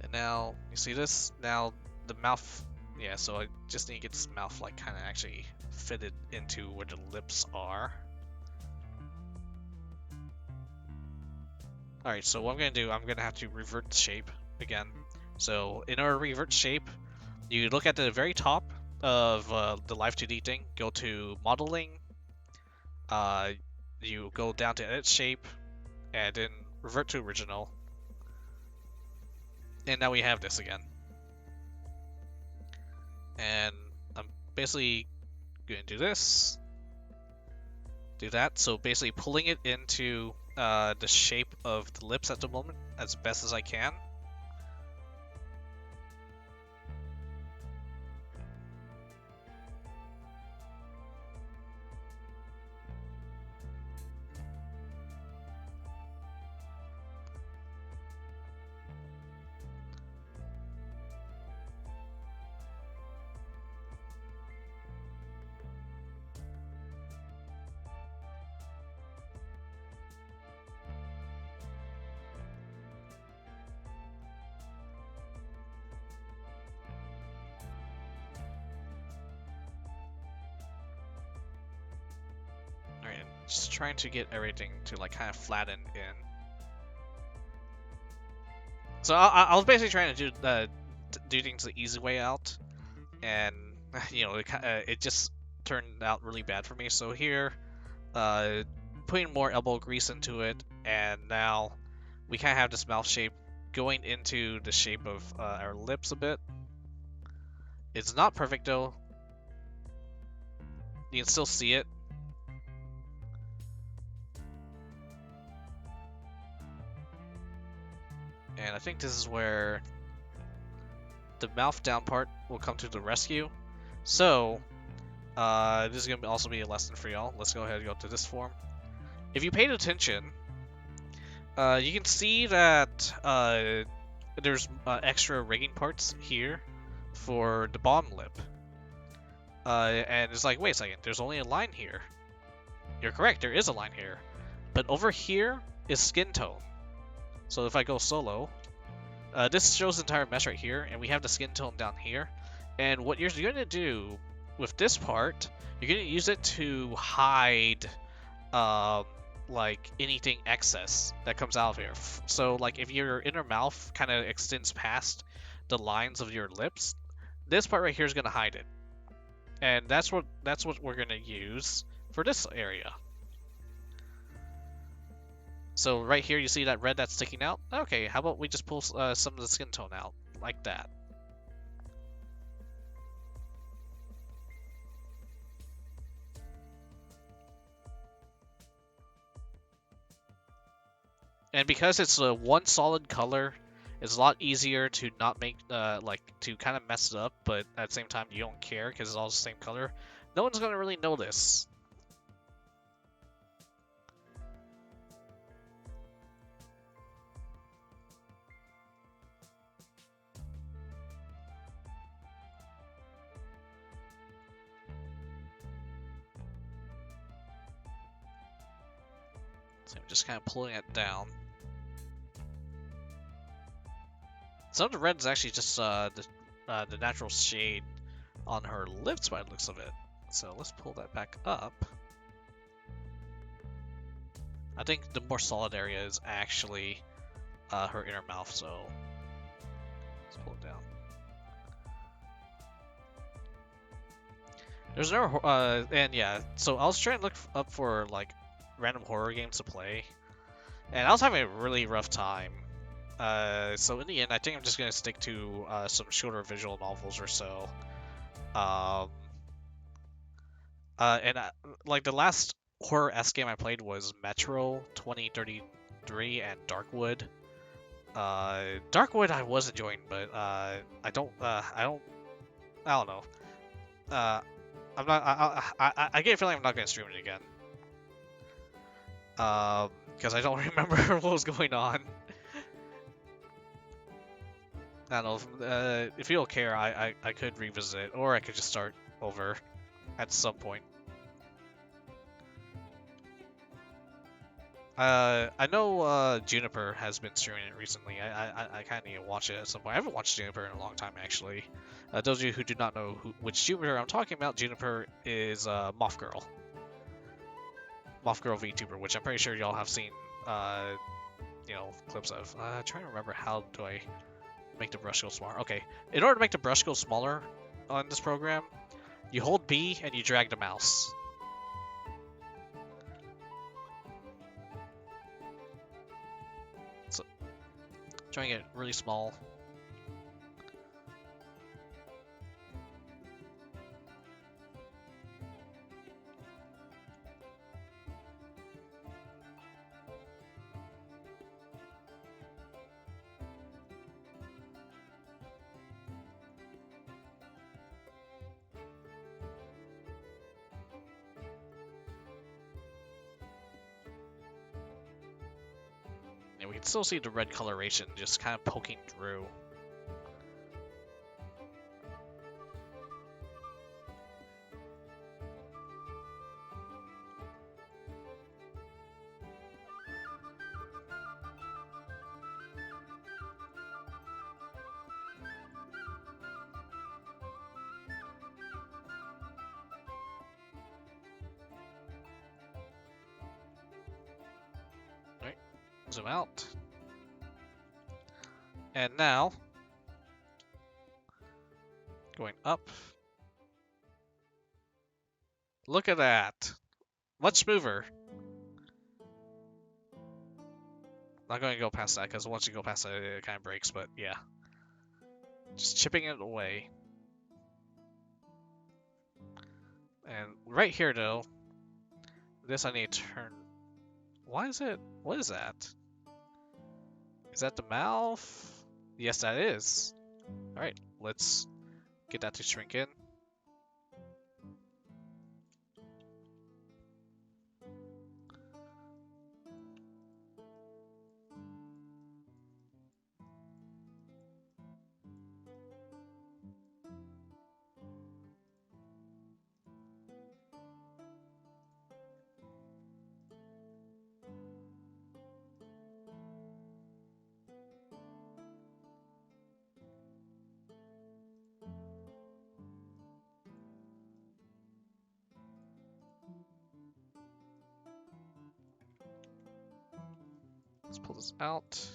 And now, you see this? Now the mouth, yeah, so I just need to get this mouth like kind of actually fitted into where the lips are. Alright, so what I'm going to do, I'm going to have to revert the shape again. So in our revert shape, you look at the very top of the Live2D thing, go to modeling, you go down to edit shape, and then revert to original. And now we have this again. And I'm basically going to do this, do that, so basically pulling it into the shape of the lips at the moment as best as I can. Just trying to get everything to like kind of flatten in. So I was basically trying to do things the easy way out, and you know it just turned out really bad for me. So here, putting more elbow grease into it, and now we kind of have this mouth shape going into the shape of our lips a bit. It's not perfect though. You can still see it. And I think this is where the mouth down part will come to the rescue. So, this is going to also be a lesson for y'all. Let's go ahead and go to this form. If you paid attention, you can see that there's extra rigging parts here for the bottom lip. And it's like, wait a second, there's only a line here. You're correct, there is a line here. But over here is skin tone. So if I go solo, this shows the entire mesh right here, and we have the skin tone down here. And what you're going to do with this part, you're going to use it to hide like anything excess that comes out of here. So like if your inner mouth kind of extends past the lines of your lips, this part right here is going to hide it. And that's what we're going to use for this area. So right here, you see that red that's sticking out? Okay, how about we just pull some of the skin tone out, like that. And because it's one solid color, it's a lot easier to not make, like, to kind of mess it up, but at the same time, you don't care because it's all the same color. No one's going to really know this. So I'm just kind of pulling it down. Some of the red is actually just the natural shade on her lips by the looks of it. So let's pull that back up. I think the more solid area is actually her inner mouth, so let's pull it down. There's no, and yeah, so I was trying to look up for, like, random horror games to play, and I was having a really rough time. So in the end, I think I'm just gonna stick to, some shorter visual novels or so. Um, and, like, the last horror-esque game I played was Metro 2033 and Darkwood. Darkwood I was enjoying, but, I don't know. Uh, I'm not. I get a feeling I'm not gonna stream it again. Because I don't remember what was going on. I don't know. If you don't care, I could revisit, or I could just start over at some point. I know Juniper has been streaming it recently. I kind of need to watch it at some point. I haven't watched Juniper in a long time, actually. Those of you who do not know which Juniper I'm talking about, Juniper is Moth Girl. Moth Girl VTuber, which I'm pretty sure y'all have seen, clips of. Trying to remember how do I make the brush go smaller. Okay, in order to make the brush go smaller on this program, you hold B and you drag the mouse. So, trying to get really small. And we can still see the red coloration just kind of poking through. Right, zoom out. And now, going up. Look at that. Much smoother. Not going to go past that, because once you go past that, it kind of breaks, but yeah. Just chipping it away. And right here, though, this I need to turn. Why is it? What is that? Is that the mouth? Yes, that is. Alright, let's get that to shrink in. Let's pull this out.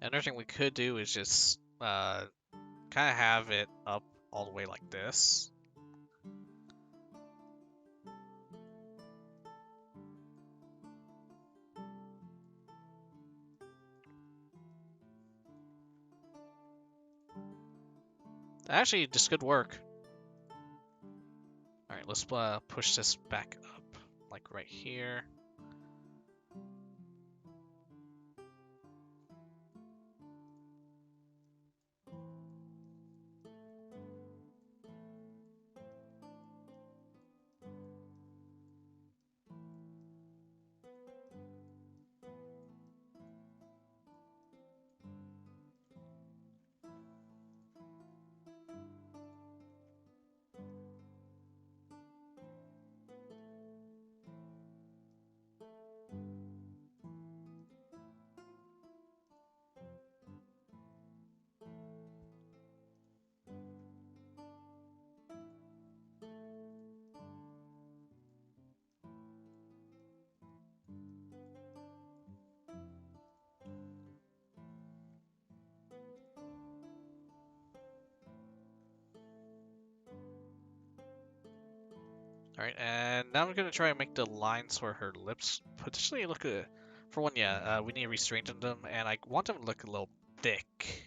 Another thing we could do is just kind of have it up all the way like this. Actually, just good work. Alright, let's push this back up, like right here. Alright, and now I'm gonna try and make the lines for her lips potentially look for one, yeah, we need to restrain them, and I want them to look a little thick.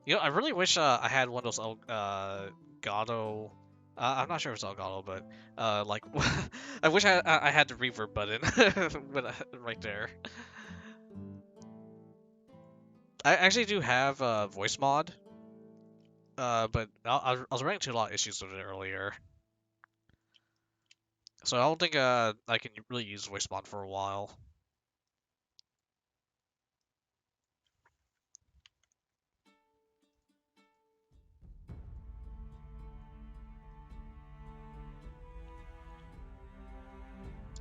You know, I really wish I had one of those Elgato. I'm not sure if it's Elgato, but like I wish I had the reverb button, but right there. I actually do have a voice mod, but I was running into a lot of issues with it earlier, so I don't think I can really use voice mod for a while.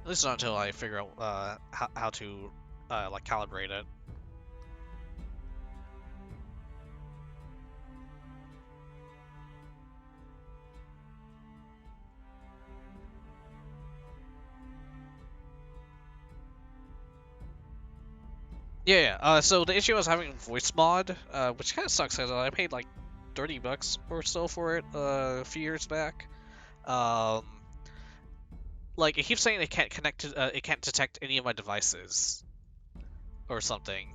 At least not until I figure out how to like calibrate it. Yeah. So the issue I was having voice mod, which kind of sucks because I paid like $30 or so for it a few years back. Um, like it keeps saying it can't connect to, it can't detect any of my devices or something.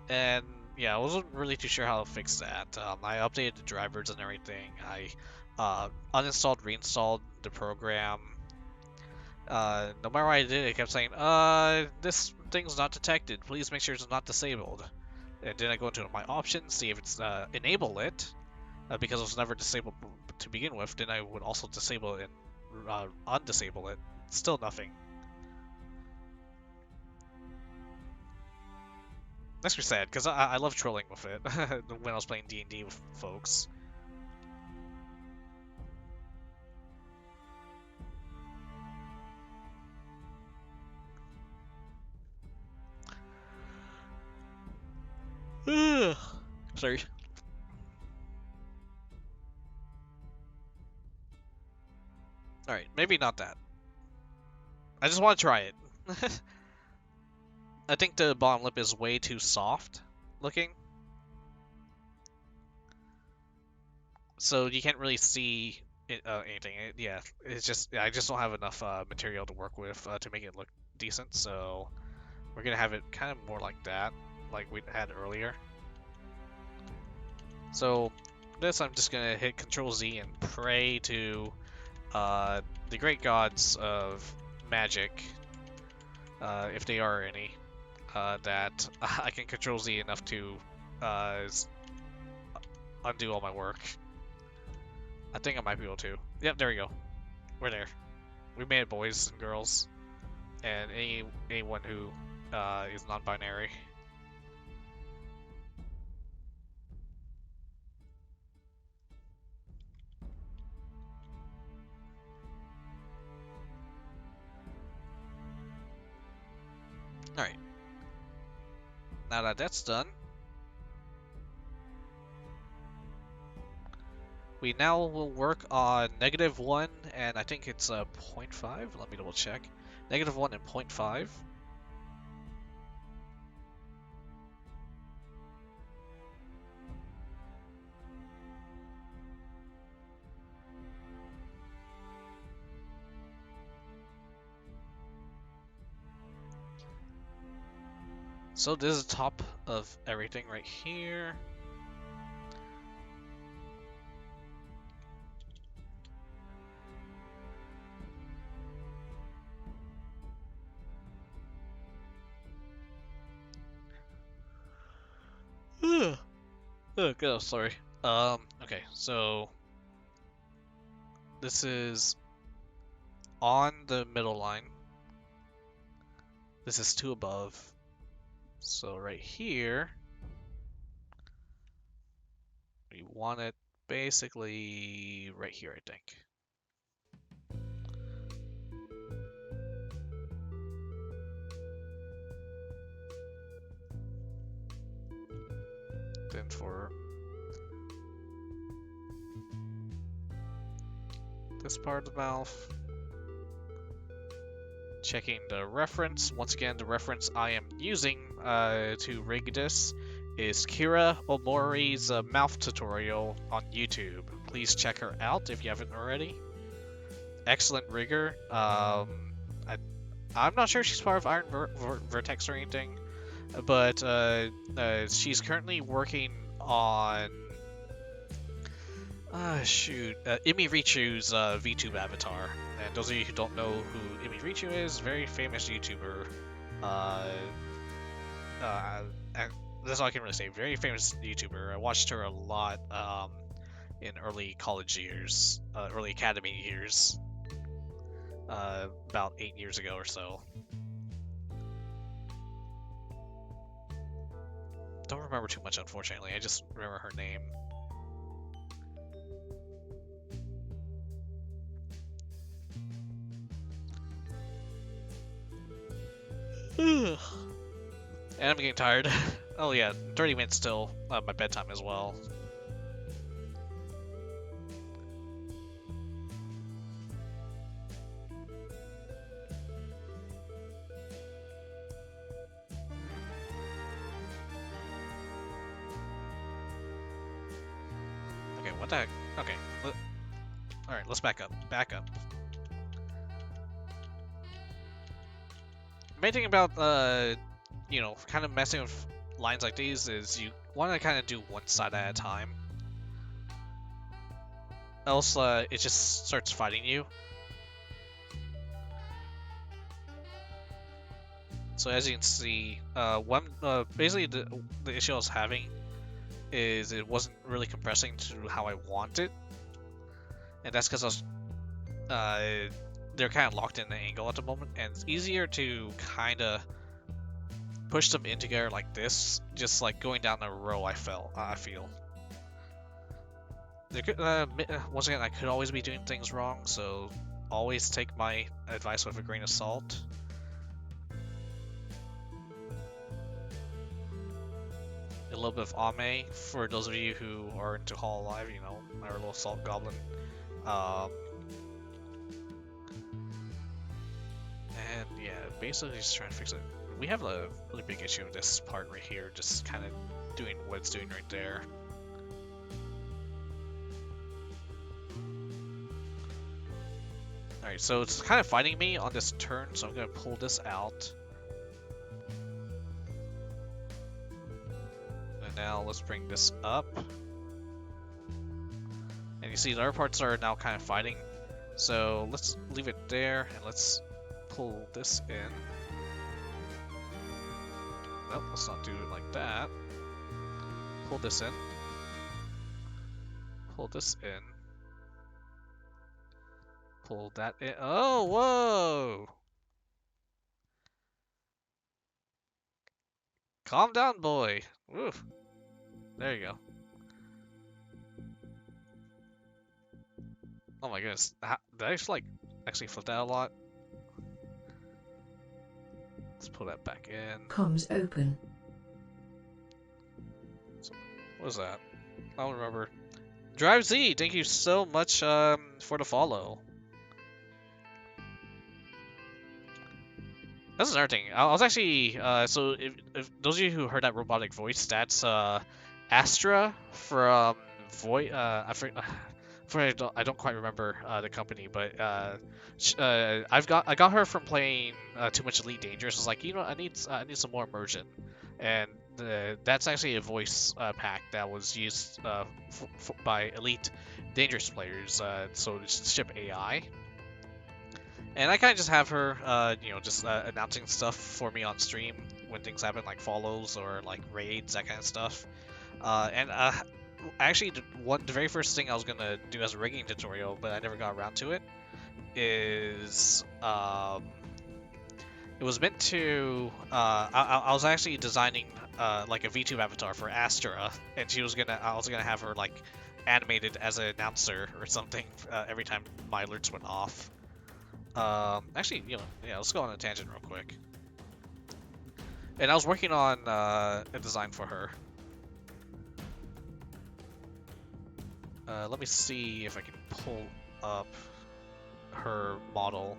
And yeah, I wasn't really too sure how to fix that. I updated the drivers and everything. I uninstalled, reinstalled the program. No matter what I did, it kept saying, this thing's not detected. Please make sure it's not disabled. And then I go into my options, see if it's enable it, because it was never disabled to begin with. Then I would also disable it and undisable it. Still nothing. Makes me sad because I love trolling with it when I was playing D&D with folks. Sorry. Alright, maybe not that. I just want to try it. I think the bottom lip is way too soft looking. So you can't really see anything. Yeah, it's just I just don't have enough material to work with to make it look decent. So we're gonna have it kind of more like that, like we had earlier. So this I'm just gonna hit Control Z and pray to the great gods of magic, if they are any, that I can Control Z enough to undo all my work. I think I might be able to. Yep, there we go. We're there. We made it, boys and girls, and anyone who is non-binary. All right. Now that that's done, we now will work on -1, and I think it's 0.5. Let me double check. -1 and 0.5. So this is the top of everything right here. Oh, God, sorry. Okay, so this is on the middle line. This is 2 above. So right here, we want it basically right here, I think. Then for this part of the mouth, checking the reference. Once again, the reference I am using to rig this is Kira Omori's mouth tutorial on YouTube. Please check her out if you haven't already. Excellent rigor. I'm not sure she's part of Iron Vertex or anything, but she's currently working on Imi Richu's VTuber avatar. And those of you who don't know who Imi Richu is, very famous YouTuber. And that's all I can really say. Very famous YouTuber. I watched her a lot in early college years, early academy years, about 8 years ago or so. Don't remember too much, unfortunately. I just remember her name. And I'm getting tired. Oh yeah, 30 minutes till my bedtime as well. Okay, what the heck? Okay, alright, let's back up. Back up. Main thing about, you know, kind of messing with lines like these is you want to kind of do one side at a time. Else, it just starts fighting you. So as you can see, basically the issue I was having is it wasn't really compressing to how I want it. And that's because I was, they're kind of locked in the angle at the moment, and it's easier to kind of push them in together like this, just like going down a row. I feel. There could, once again, I could always be doing things wrong, so always take my advice with a grain of salt. A little bit of Ame for those of you who are into Hololive, you know, our little salt goblin. And yeah, basically just trying to fix it. We have a really big issue with this part right here, just kind of doing what it's doing right there. Alright, so it's kind of fighting me on this turn, so I'm going to pull this out. And now let's bring this up. And you see the other parts are now kind of fighting. So let's leave it there, and let's pull this in. Nope, let's not do it like that. Pull this in. Pull this in. Pull that in. Oh, whoa! Calm down, boy. Oof. There you go. Oh my goodness. Did I just, like, actually flip that a lot? Let's pull that back in. Comms open. So, what was that? I don't remember. Drive Z, thank you so much for the follow. That's another thing. I was actually so if those of you who heard that robotic voice, that's Astra from I don't quite remember the company, but I got her from playing too much Elite Dangerous. I was like, you know, I need some more immersion, and that's actually a voice pack that was used by Elite Dangerous players. So it's ship AI. And I kind of just have her, you know, just announcing stuff for me on stream when things happen, like follows or like raids, that kind of stuff. Actually, the very first thing I was gonna do as a rigging tutorial, but I never got around to it, is it was meant to. I was actually designing like a VTuber avatar for Astra, and I was gonna have her like animated as an announcer or something every time my alerts went off. Actually, you know, yeah, let's go on a tangent real quick. And I was working on a design for her. Let me see if I can pull up her model.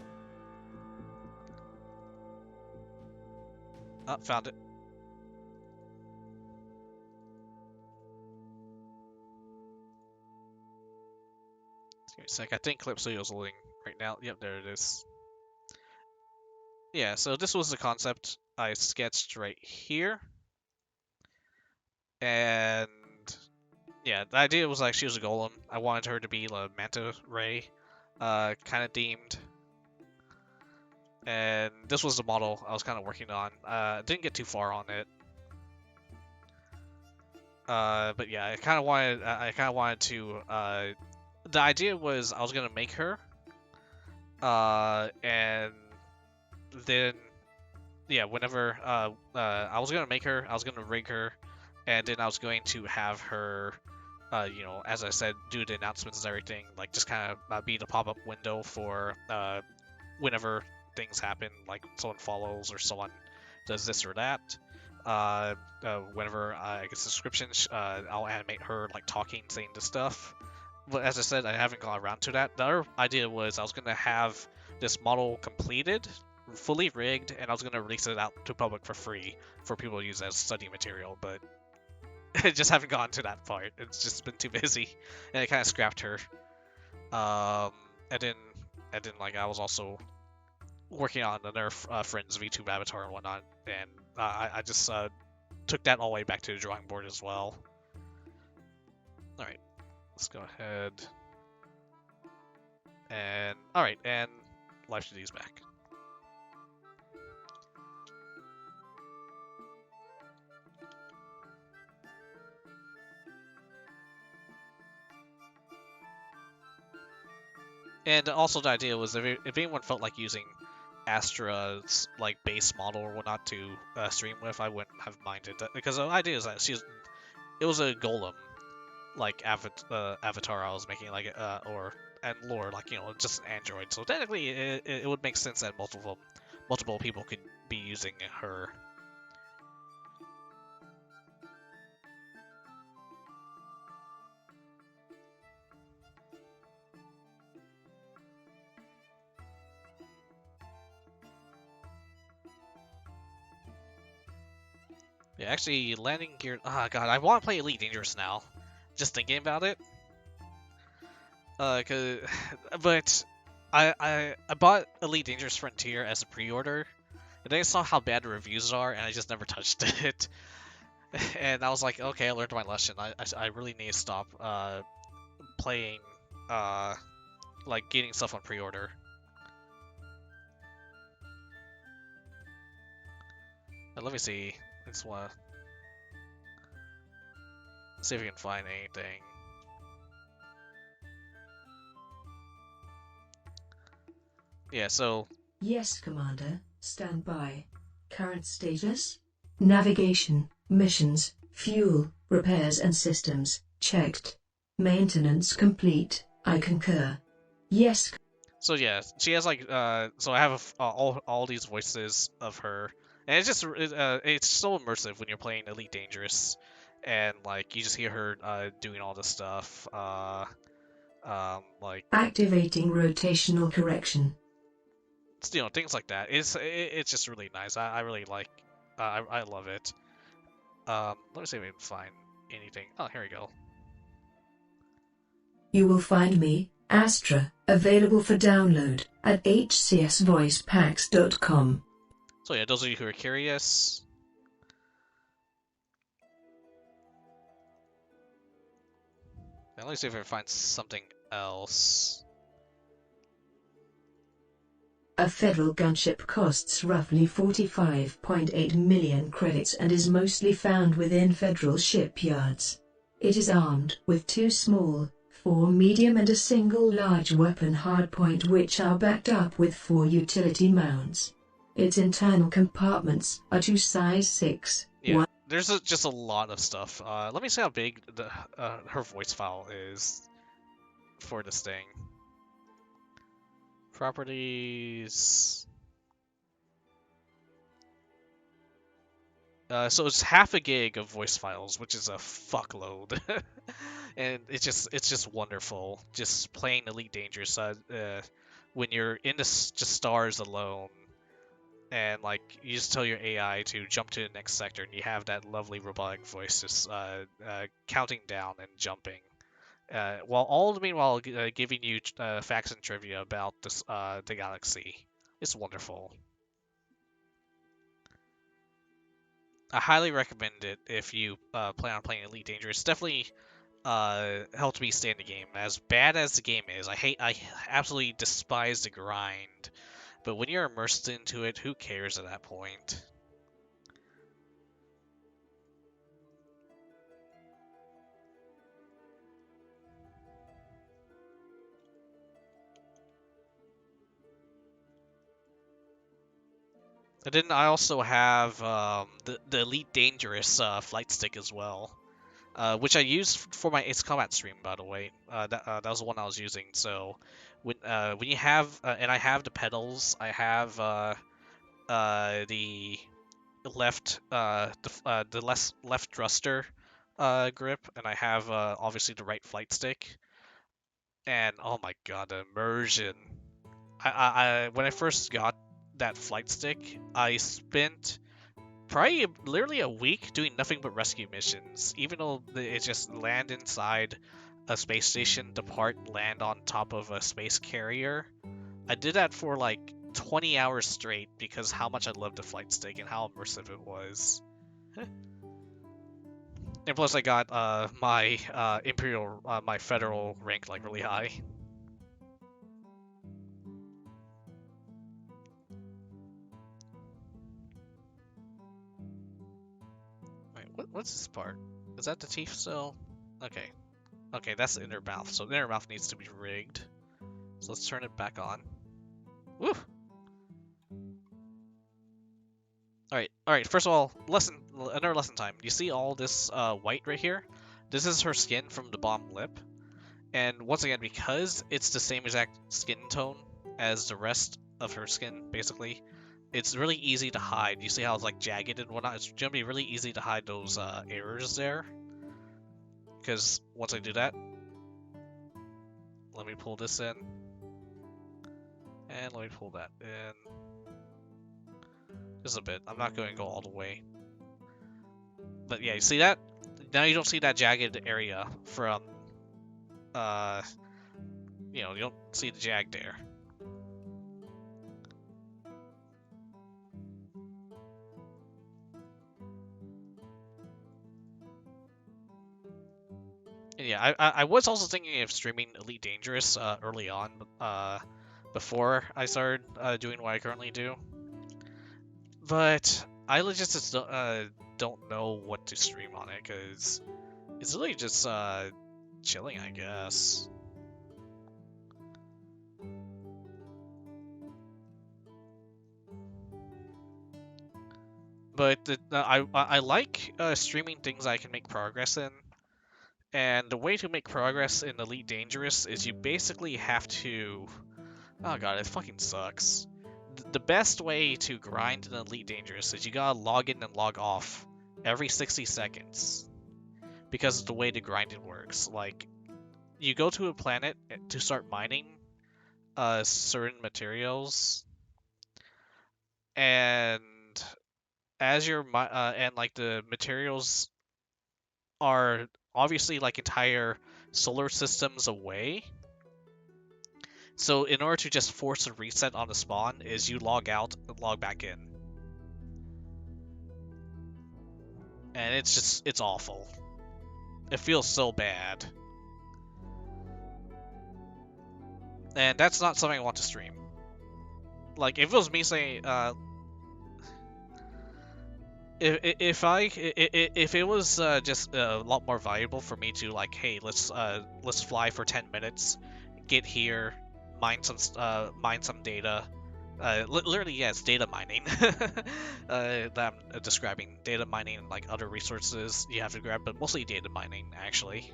Oh, found it. Give me a sec. I think Clip Studio's loading right now. Yep, there it is. Yeah, so this was the concept I sketched right here. And yeah, the idea was like she was a golem. I wanted her to be a manta ray kind of themed. And this was the model I was kind of working on. Didn't get too far on it. But yeah, I kind of wanted to. The idea was I was gonna make her, and then yeah, whenever I was gonna make her, I was gonna rig her, and then I was going to have her, you know, as I said, do the announcements and everything, like just kind of be the pop-up window for whenever things happen, like someone follows or someone does this or that. Whenever I get subscriptions, I'll animate her like talking, saying the stuff. But as I said, I haven't gone around to that. The other idea was I was gonna have this model completed, fully rigged, and I was gonna release it out to public for free for people to use as study material. But I just haven't gotten to that part. It's just been too busy, and I kind of scrapped her. And then like I was also working on another friend's VTuber avatar and whatnot, and I just took that all the way back to the drawing board as well. Alright, let's go ahead. And, alright, and Live2D is back. And also the idea was if anyone felt like using Astra's like base model or whatnot to stream with, I wouldn't have minded that, because the idea is that it was a golem like avatar I was making, like and lore, like, you know, just an android. So technically, it would make sense that multiple people could be using her. Yeah, actually, landing gear. Ah, God, I want to play Elite Dangerous now. Just thinking about it. But I bought Elite Dangerous Frontier as a pre-order, and then I saw how bad the reviews are, and I just never touched it. And I was like, okay, I learned my lesson. I really need to stop playing like getting stuff on pre-order. Let me see. Let's see if we can find anything. Yeah, so... Yes, Commander. Stand by. Current status? Navigation, missions, fuel, repairs and systems, checked. Maintenance complete. I concur. Yes. So yeah, she has like, so I have all these voices of her, and it's just, it's so immersive when you're playing Elite Dangerous, and like, you just hear her, doing all this stuff, like... Activating rotational correction. You know, things like that. It's just really nice. I really like. I love it. Let me see if we can find anything. Oh, here we go. You will find me, Astra, available for download at hcsvoicepacks.com. So yeah, those of you who are curious. Now, let me see if I can find something else. A federal gunship costs roughly 45.8 million credits and is mostly found within federal shipyards. It is armed with 2 small, 4 medium and a single large weapon hardpoint, which are backed up with 4 utility mounts. Its internal compartments are 2 size 6. Yeah, there's just a lot of stuff. Let me see how big her voice file is for this thing. Properties. So it's half a gig of voice files, which is a fuckload, and it's just wonderful. Just playing Elite Dangerous when you're in the just stars alone, and like you just tell your AI to jump to the next sector, and you have that lovely robotic voice just counting down and jumping. while all the meanwhile giving you facts and trivia about this the galaxy. It's wonderful. I highly recommend it if you plan on playing Elite Dangerous. Definitely helped me stay in the game. As bad as the game is, I absolutely despise the grind. But when you're immersed into it, who cares at that point? And then I also have the Elite Dangerous flight stick as well, which I used for my Ace Combat stream, by the way. That was the one I was using. So when you have and I have the pedals, I have the left thruster grip, and I have obviously the right flight stick. And oh my god, the immersion! I when I first got that flight stick, I spent probably literally a week doing nothing but rescue missions. Even though it's just land inside a space station, depart, land on top of a space carrier. I did that for like 20 hours straight because how much I loved the flight stick and how immersive it was. And plus, I got my imperial, my federal rank like really high. Wait, what's this part? Is that the teeth still? Okay, okay, that's the inner mouth. So the inner mouth needs to be rigged. So let's turn it back on. Woo! All right. First of all, another lesson time. You see all this white right here? This is her skin from the bottom lip. And once again, because it's the same exact skin tone as the rest of her skin, basically, it's really easy to hide. You see how it's like jagged and whatnot? It's gonna be really easy to hide those errors there. Because once I do that, let me pull this in. And let me pull that in. Just a bit. I'm not going to go all the way. But yeah, you see that? Now you don't see that jagged area from, you don't see the jag there. And yeah, I was also thinking of streaming Elite Dangerous early on, before I started doing what I currently do. But I legit just don't know what to stream on it, because it's really just chilling, I guess. But I like streaming things I can make progress in. And the way to make progress in Elite Dangerous is you basically have to... Oh god, it fucking sucks. The best way to grind in Elite Dangerous is you gotta log in and log off every 60 seconds. Because of the way the grinding works. Like, you go to a planet to start mining certain materials, and as you're and like the materials are obviously like entire solar systems away. So in order to just force a reset on the spawn is you log out and log back in. And it's awful. It feels so bad. And that's not something I want to stream. Like, if it was me saying, if it was just a lot more valuable for me to like, hey, let's fly for 10 minutes, get here, mine some data. Literally, yes, data mining. That I'm describing data mining and like other resources you have to grab, but mostly data mining actually.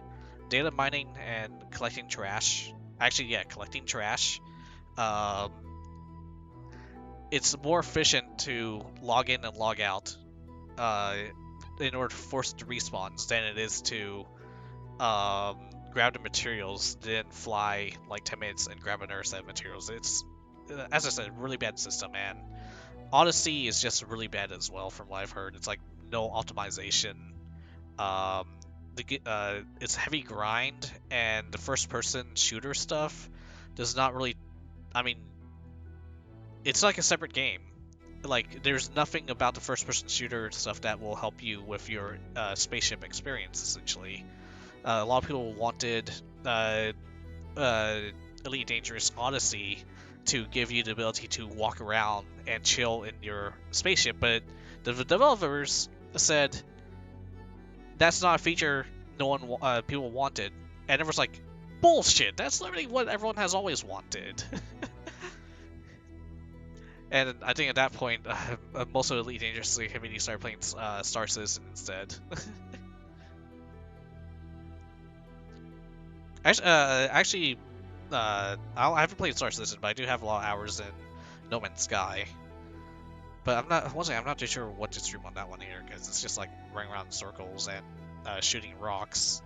Data mining and collecting trash. Actually, yeah, collecting trash. Um, it's more efficient to log in and log out in order to force the respawns than it is to grab the materials, then fly like 10 minutes and grab another set of materials. It's, as I said, really bad system, and Odyssey is just really bad as well from what I've heard. It's like no optimization. Um, it's heavy grind, and the first-person shooter stuff does not really. I mean, it's like a separate game. Like, there's nothing about the first-person shooter stuff that will help you with your spaceship experience. Essentially, a lot of people wanted uh, Elite Dangerous Odyssey to give you the ability to walk around and chill in your spaceship, but the developers said that's not a feature people wanted, and everyone's like, bullshit. That's literally what everyone has always wanted. And I think at that point, most of the Elite Dangerous community started playing Star Citizen instead. Actually, I haven't played Star Citizen, but I do have a lot of hours in No Man's Sky. But I'm not too sure what to stream on that one here, because it's just like running around in circles and shooting rocks.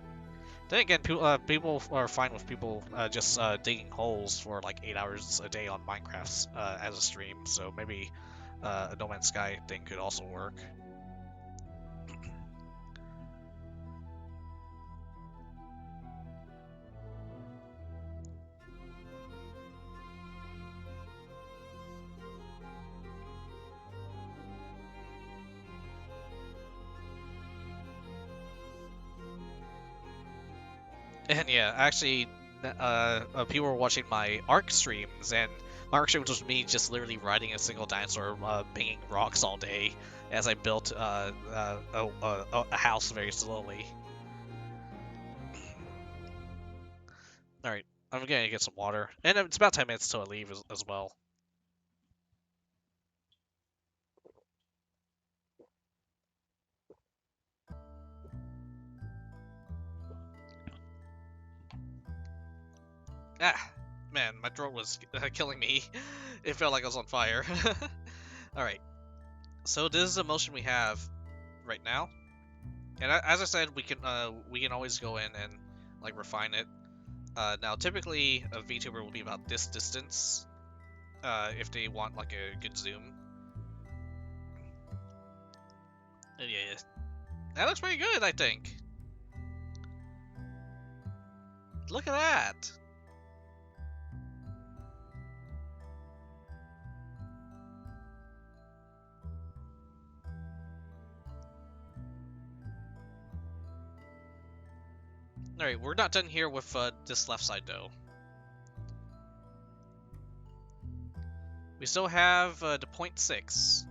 Then again, people are fine with people just digging holes for like 8 hours a day on Minecraft as a stream, so maybe a No Man's Sky thing could also work. And yeah, actually, people were watching my Ark streams, and my Ark streams was me just literally riding a single dinosaur, pinging rocks all day as I built a house very slowly. Alright, I'm gonna get some water. And it's about 10 minutes till I leave as well. Ah, man, my throat was killing me. It felt like I was on fire. Alright, so this is the motion we have right now. And as I said, we can always go in and like refine it. Now, typically, a VTuber will be about this distance if they want like a good zoom. And yeah, that looks pretty good, I think. Look at that. Alright, we're not done here with this left side, though. We still have the 0.6.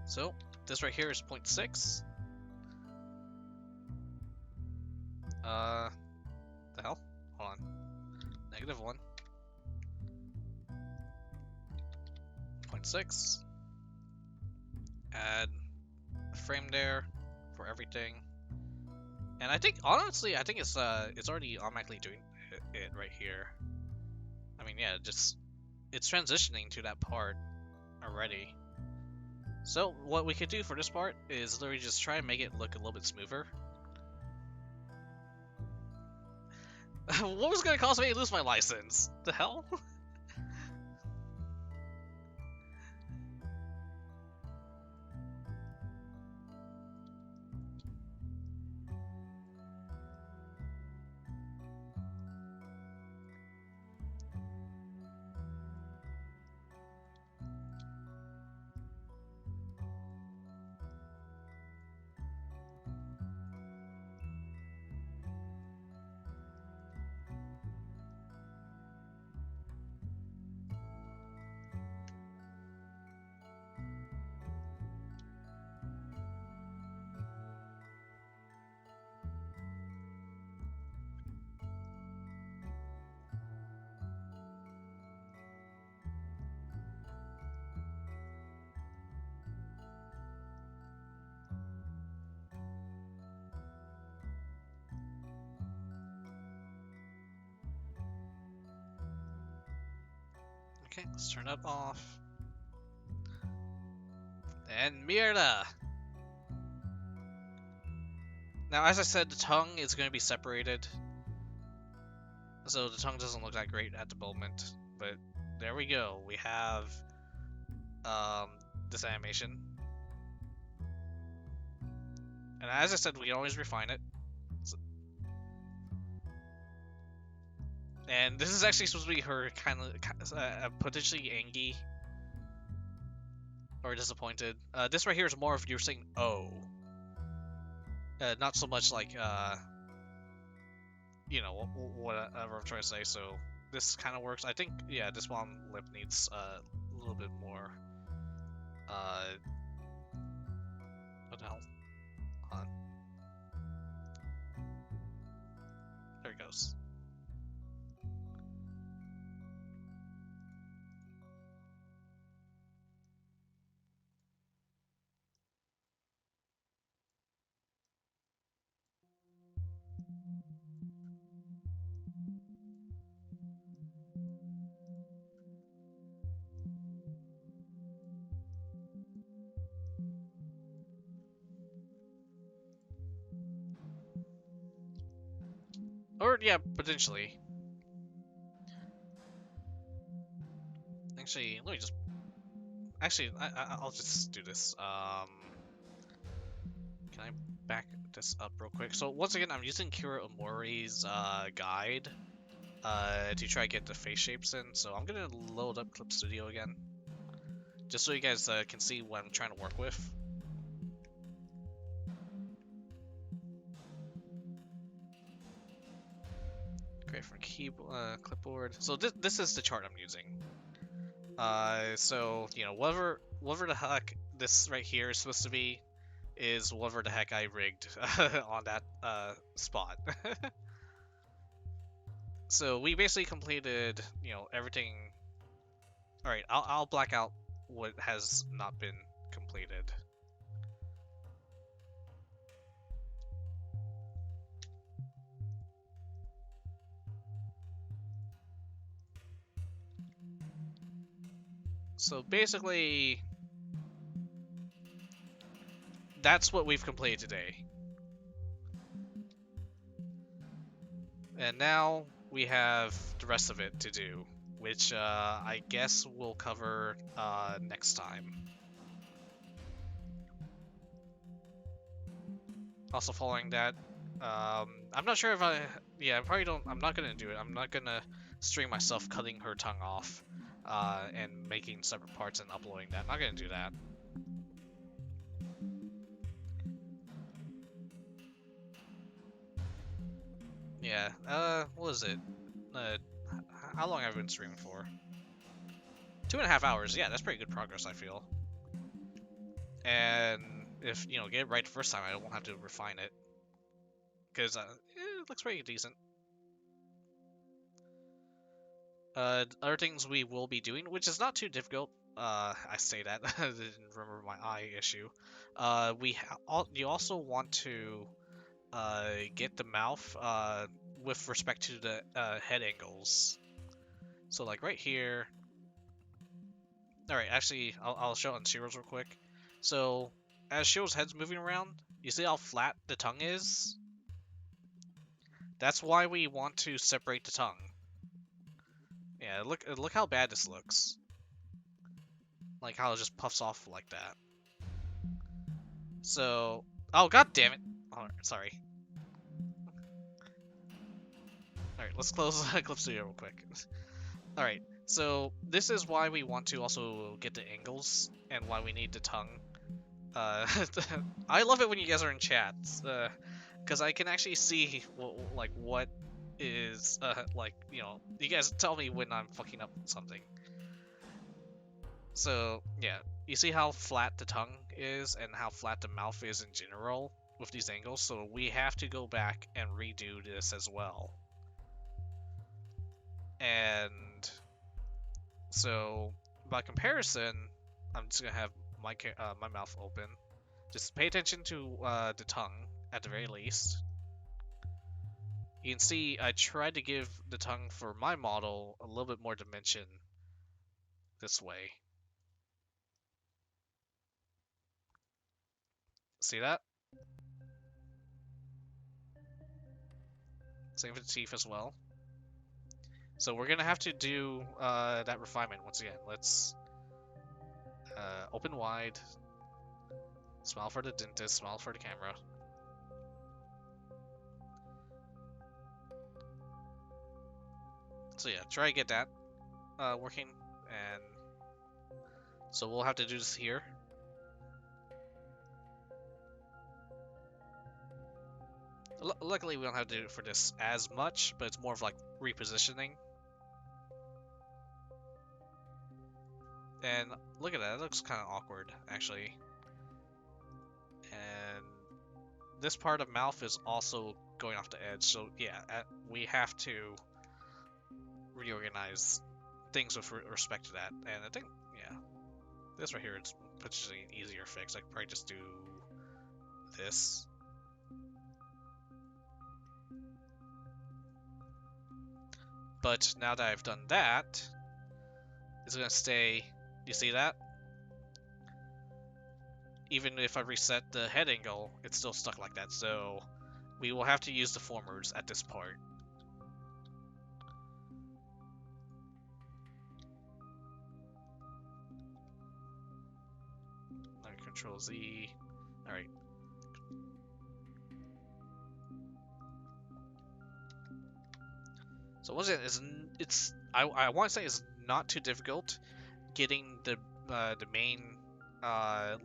So, this right here is 0.6. The hell? Hold on. -1. 0.6. Add a frame there for everything. And I think, honestly, I think it's already automatically doing it right here. I mean, yeah, it's transitioning to that part already. So what we could do for this part is literally just try and make it look a little bit smoother. What was gonna cause me to lose my license? The hell? Okay, let's turn that off. And mierda! Now, as I said, the tongue is going to be separated. So the tongue doesn't look that great at the moment. But there we go. We have this animation. And as I said, we can always refine it. And this is actually supposed to be her kind of potentially angry or disappointed. This right here is more of you're saying oh, not so much like you know whatever I'm trying to say. So this kind of works. I think yeah, this one lip needs a little bit more. What the hell? Hold on. There it goes. Or yeah, potentially. Actually, let me just. Actually, I'll just do this. Can I back this up real quick? So once again, I'm using Kira Omori's guide to try to get the face shapes in. So I'm gonna load up Clip Studio again, just so you guys can see what I'm trying to work with. Great from clipboard. So this is the chart I'm using. So you know whatever the heck this right here is supposed to be is whatever the heck I rigged on that spot. So we basically completed you know everything. All right, I'll black out what has not been completed. So basically, that's what we've completed today. And now we have the rest of it to do, which I guess we'll cover next time. Also following that, I'm not sure if yeah, I probably don't, I'm not gonna do it. I'm not gonna stream myself cutting her tongue off and making separate parts and uploading that. I'm not gonna do that. Yeah, what is it? How long have I been streaming for? 2.5 hours. Yeah, that's pretty good progress, I feel. And if, you know, get it right the first time, I won't have to refine it. Because it looks pretty decent. Other things we will be doing, which is not too difficult. I say that. I didn't remember my eye issue. You also want to get the mouth with respect to the head angles. So like right here. All right, actually, I'll show it on Shiro's real quick. So as Shiro's head's moving around, you see how flat the tongue is? That's why we want to separate the tongue. Yeah, look how bad this looks. Like how it just puffs off like that. So, oh god damn it! Oh, sorry. All right, let's close Clip Studio real quick. All right, so this is why we want to also get the angles and why we need the tongue. I love it when you guys are in chat, because I can actually see what is like, you know, you guys tell me when I'm fucking up something. So yeah, you see how flat the tongue is and how flat the mouth is in general with these angles. So we have to go back and redo this as well. And so by comparison, I'm just gonna have my mouth open. Just pay attention to the tongue at the very least. You can see I tried to give the tongue for my model a little bit more dimension this way. See that? Same for the teeth as well. So we're gonna have to do that refinement once again. Let's open wide, smile for the dentist, smile for the camera. So yeah, try to get that working, and so we'll have to do this here. Luckily, we don't have to do it for this as much, but it's more of like repositioning. And look at that, it looks kind of awkward, actually. And this part of mouth is also going off the edge, so yeah, we have to reorganize things with respect to that. And I think, yeah, this right here is potentially an easier fix. I could probably just do this. But now that I've done that, it's gonna stay. You see that? Even if I reset the head angle, it's still stuck like that. So we will have to use the formers at this part. Control Z. All right. So once again, it's I want to say it's not too difficult getting the main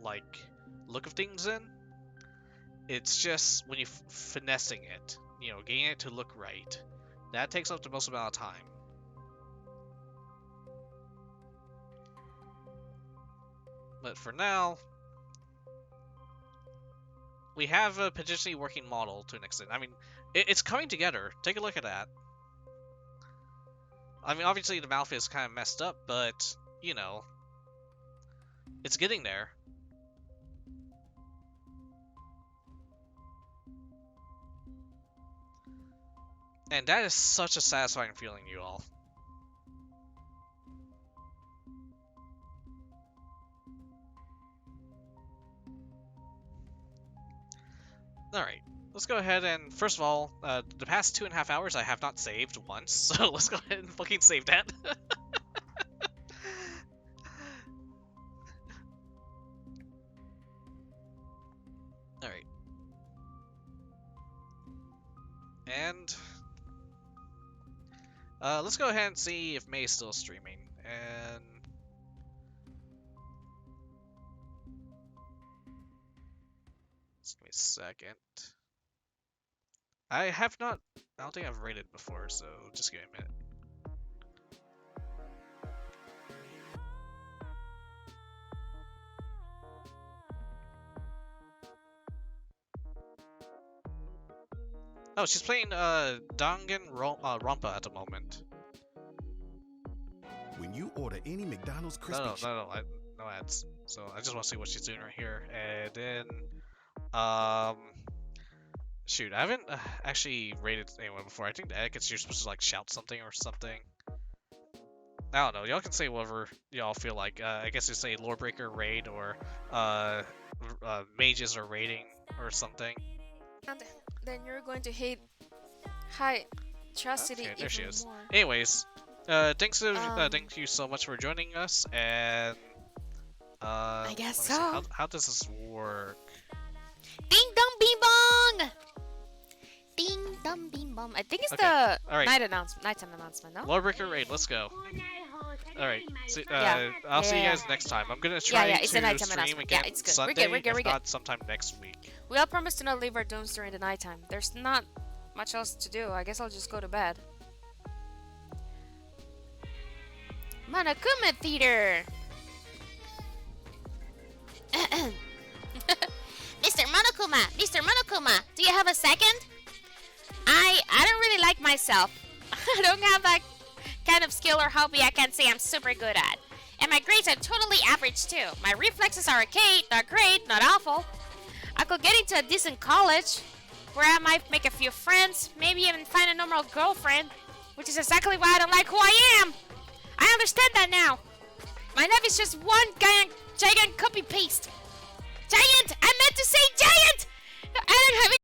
like look of things in. It's just when you finessing it, you know, getting it to look right. That takes up the most amount of time. But for now, we have a potentially working model to an extent. I mean, it's coming together. Take a look at that. I mean, obviously the mouth is kind of messed up, but, you know, it's getting there. And that is such a satisfying feeling, you all. Alright, let's go ahead and, first of all, the past 2.5 hours I have not saved once, so let's go ahead and fucking save that. Alright. And let's go ahead and see if May's still streaming. And just give me a second. I don't think I've rated before, so just give me a minute. Oh, she's playing Danganronpa at the moment. When you order any McDonald's crispy No ads. So I just want to see what she's doing right here. And then shoot, I haven't actually rated anyone before. I think the etiquette's you're supposed to like shout something or something. I don't know. Y'all can say whatever y'all feel like. I guess you say Lordbreaker raid or mages are raiding or something. And then you're going to hate high atrocity Okay, there she even is. more. Anyways, thank you so much for joining us, and I guess let me see, so. how does this work? Ding dong bing bong! Ding dong bing bong. I think it's Okay, the alright. nighttime announcement, no? Lordbreaker raid, let's go. Alright, Yeah. I'll see you Yeah. guys next time. I'm gonna try it's the to nighttime stream announcement. again Yeah, it's good. Sunday, We're good. if not sometime next week. We all promised to not leave our domes during the nighttime. There's not much else to do. I guess I'll just go to bed. Monokuma Theater! Mr. Monokuma, do you have a second? I don't really like myself. I don't have that kind of skill or hobby I can say I'm super good at. And my grades are totally average too. My reflexes are okay, not great, not awful. I could get into a decent college, where I might make a few friends, maybe even find a normal girlfriend, which is exactly why I don't like who I am. I understand that now. My life is just one giant copy paste. Giant! I meant to say giant! I don't have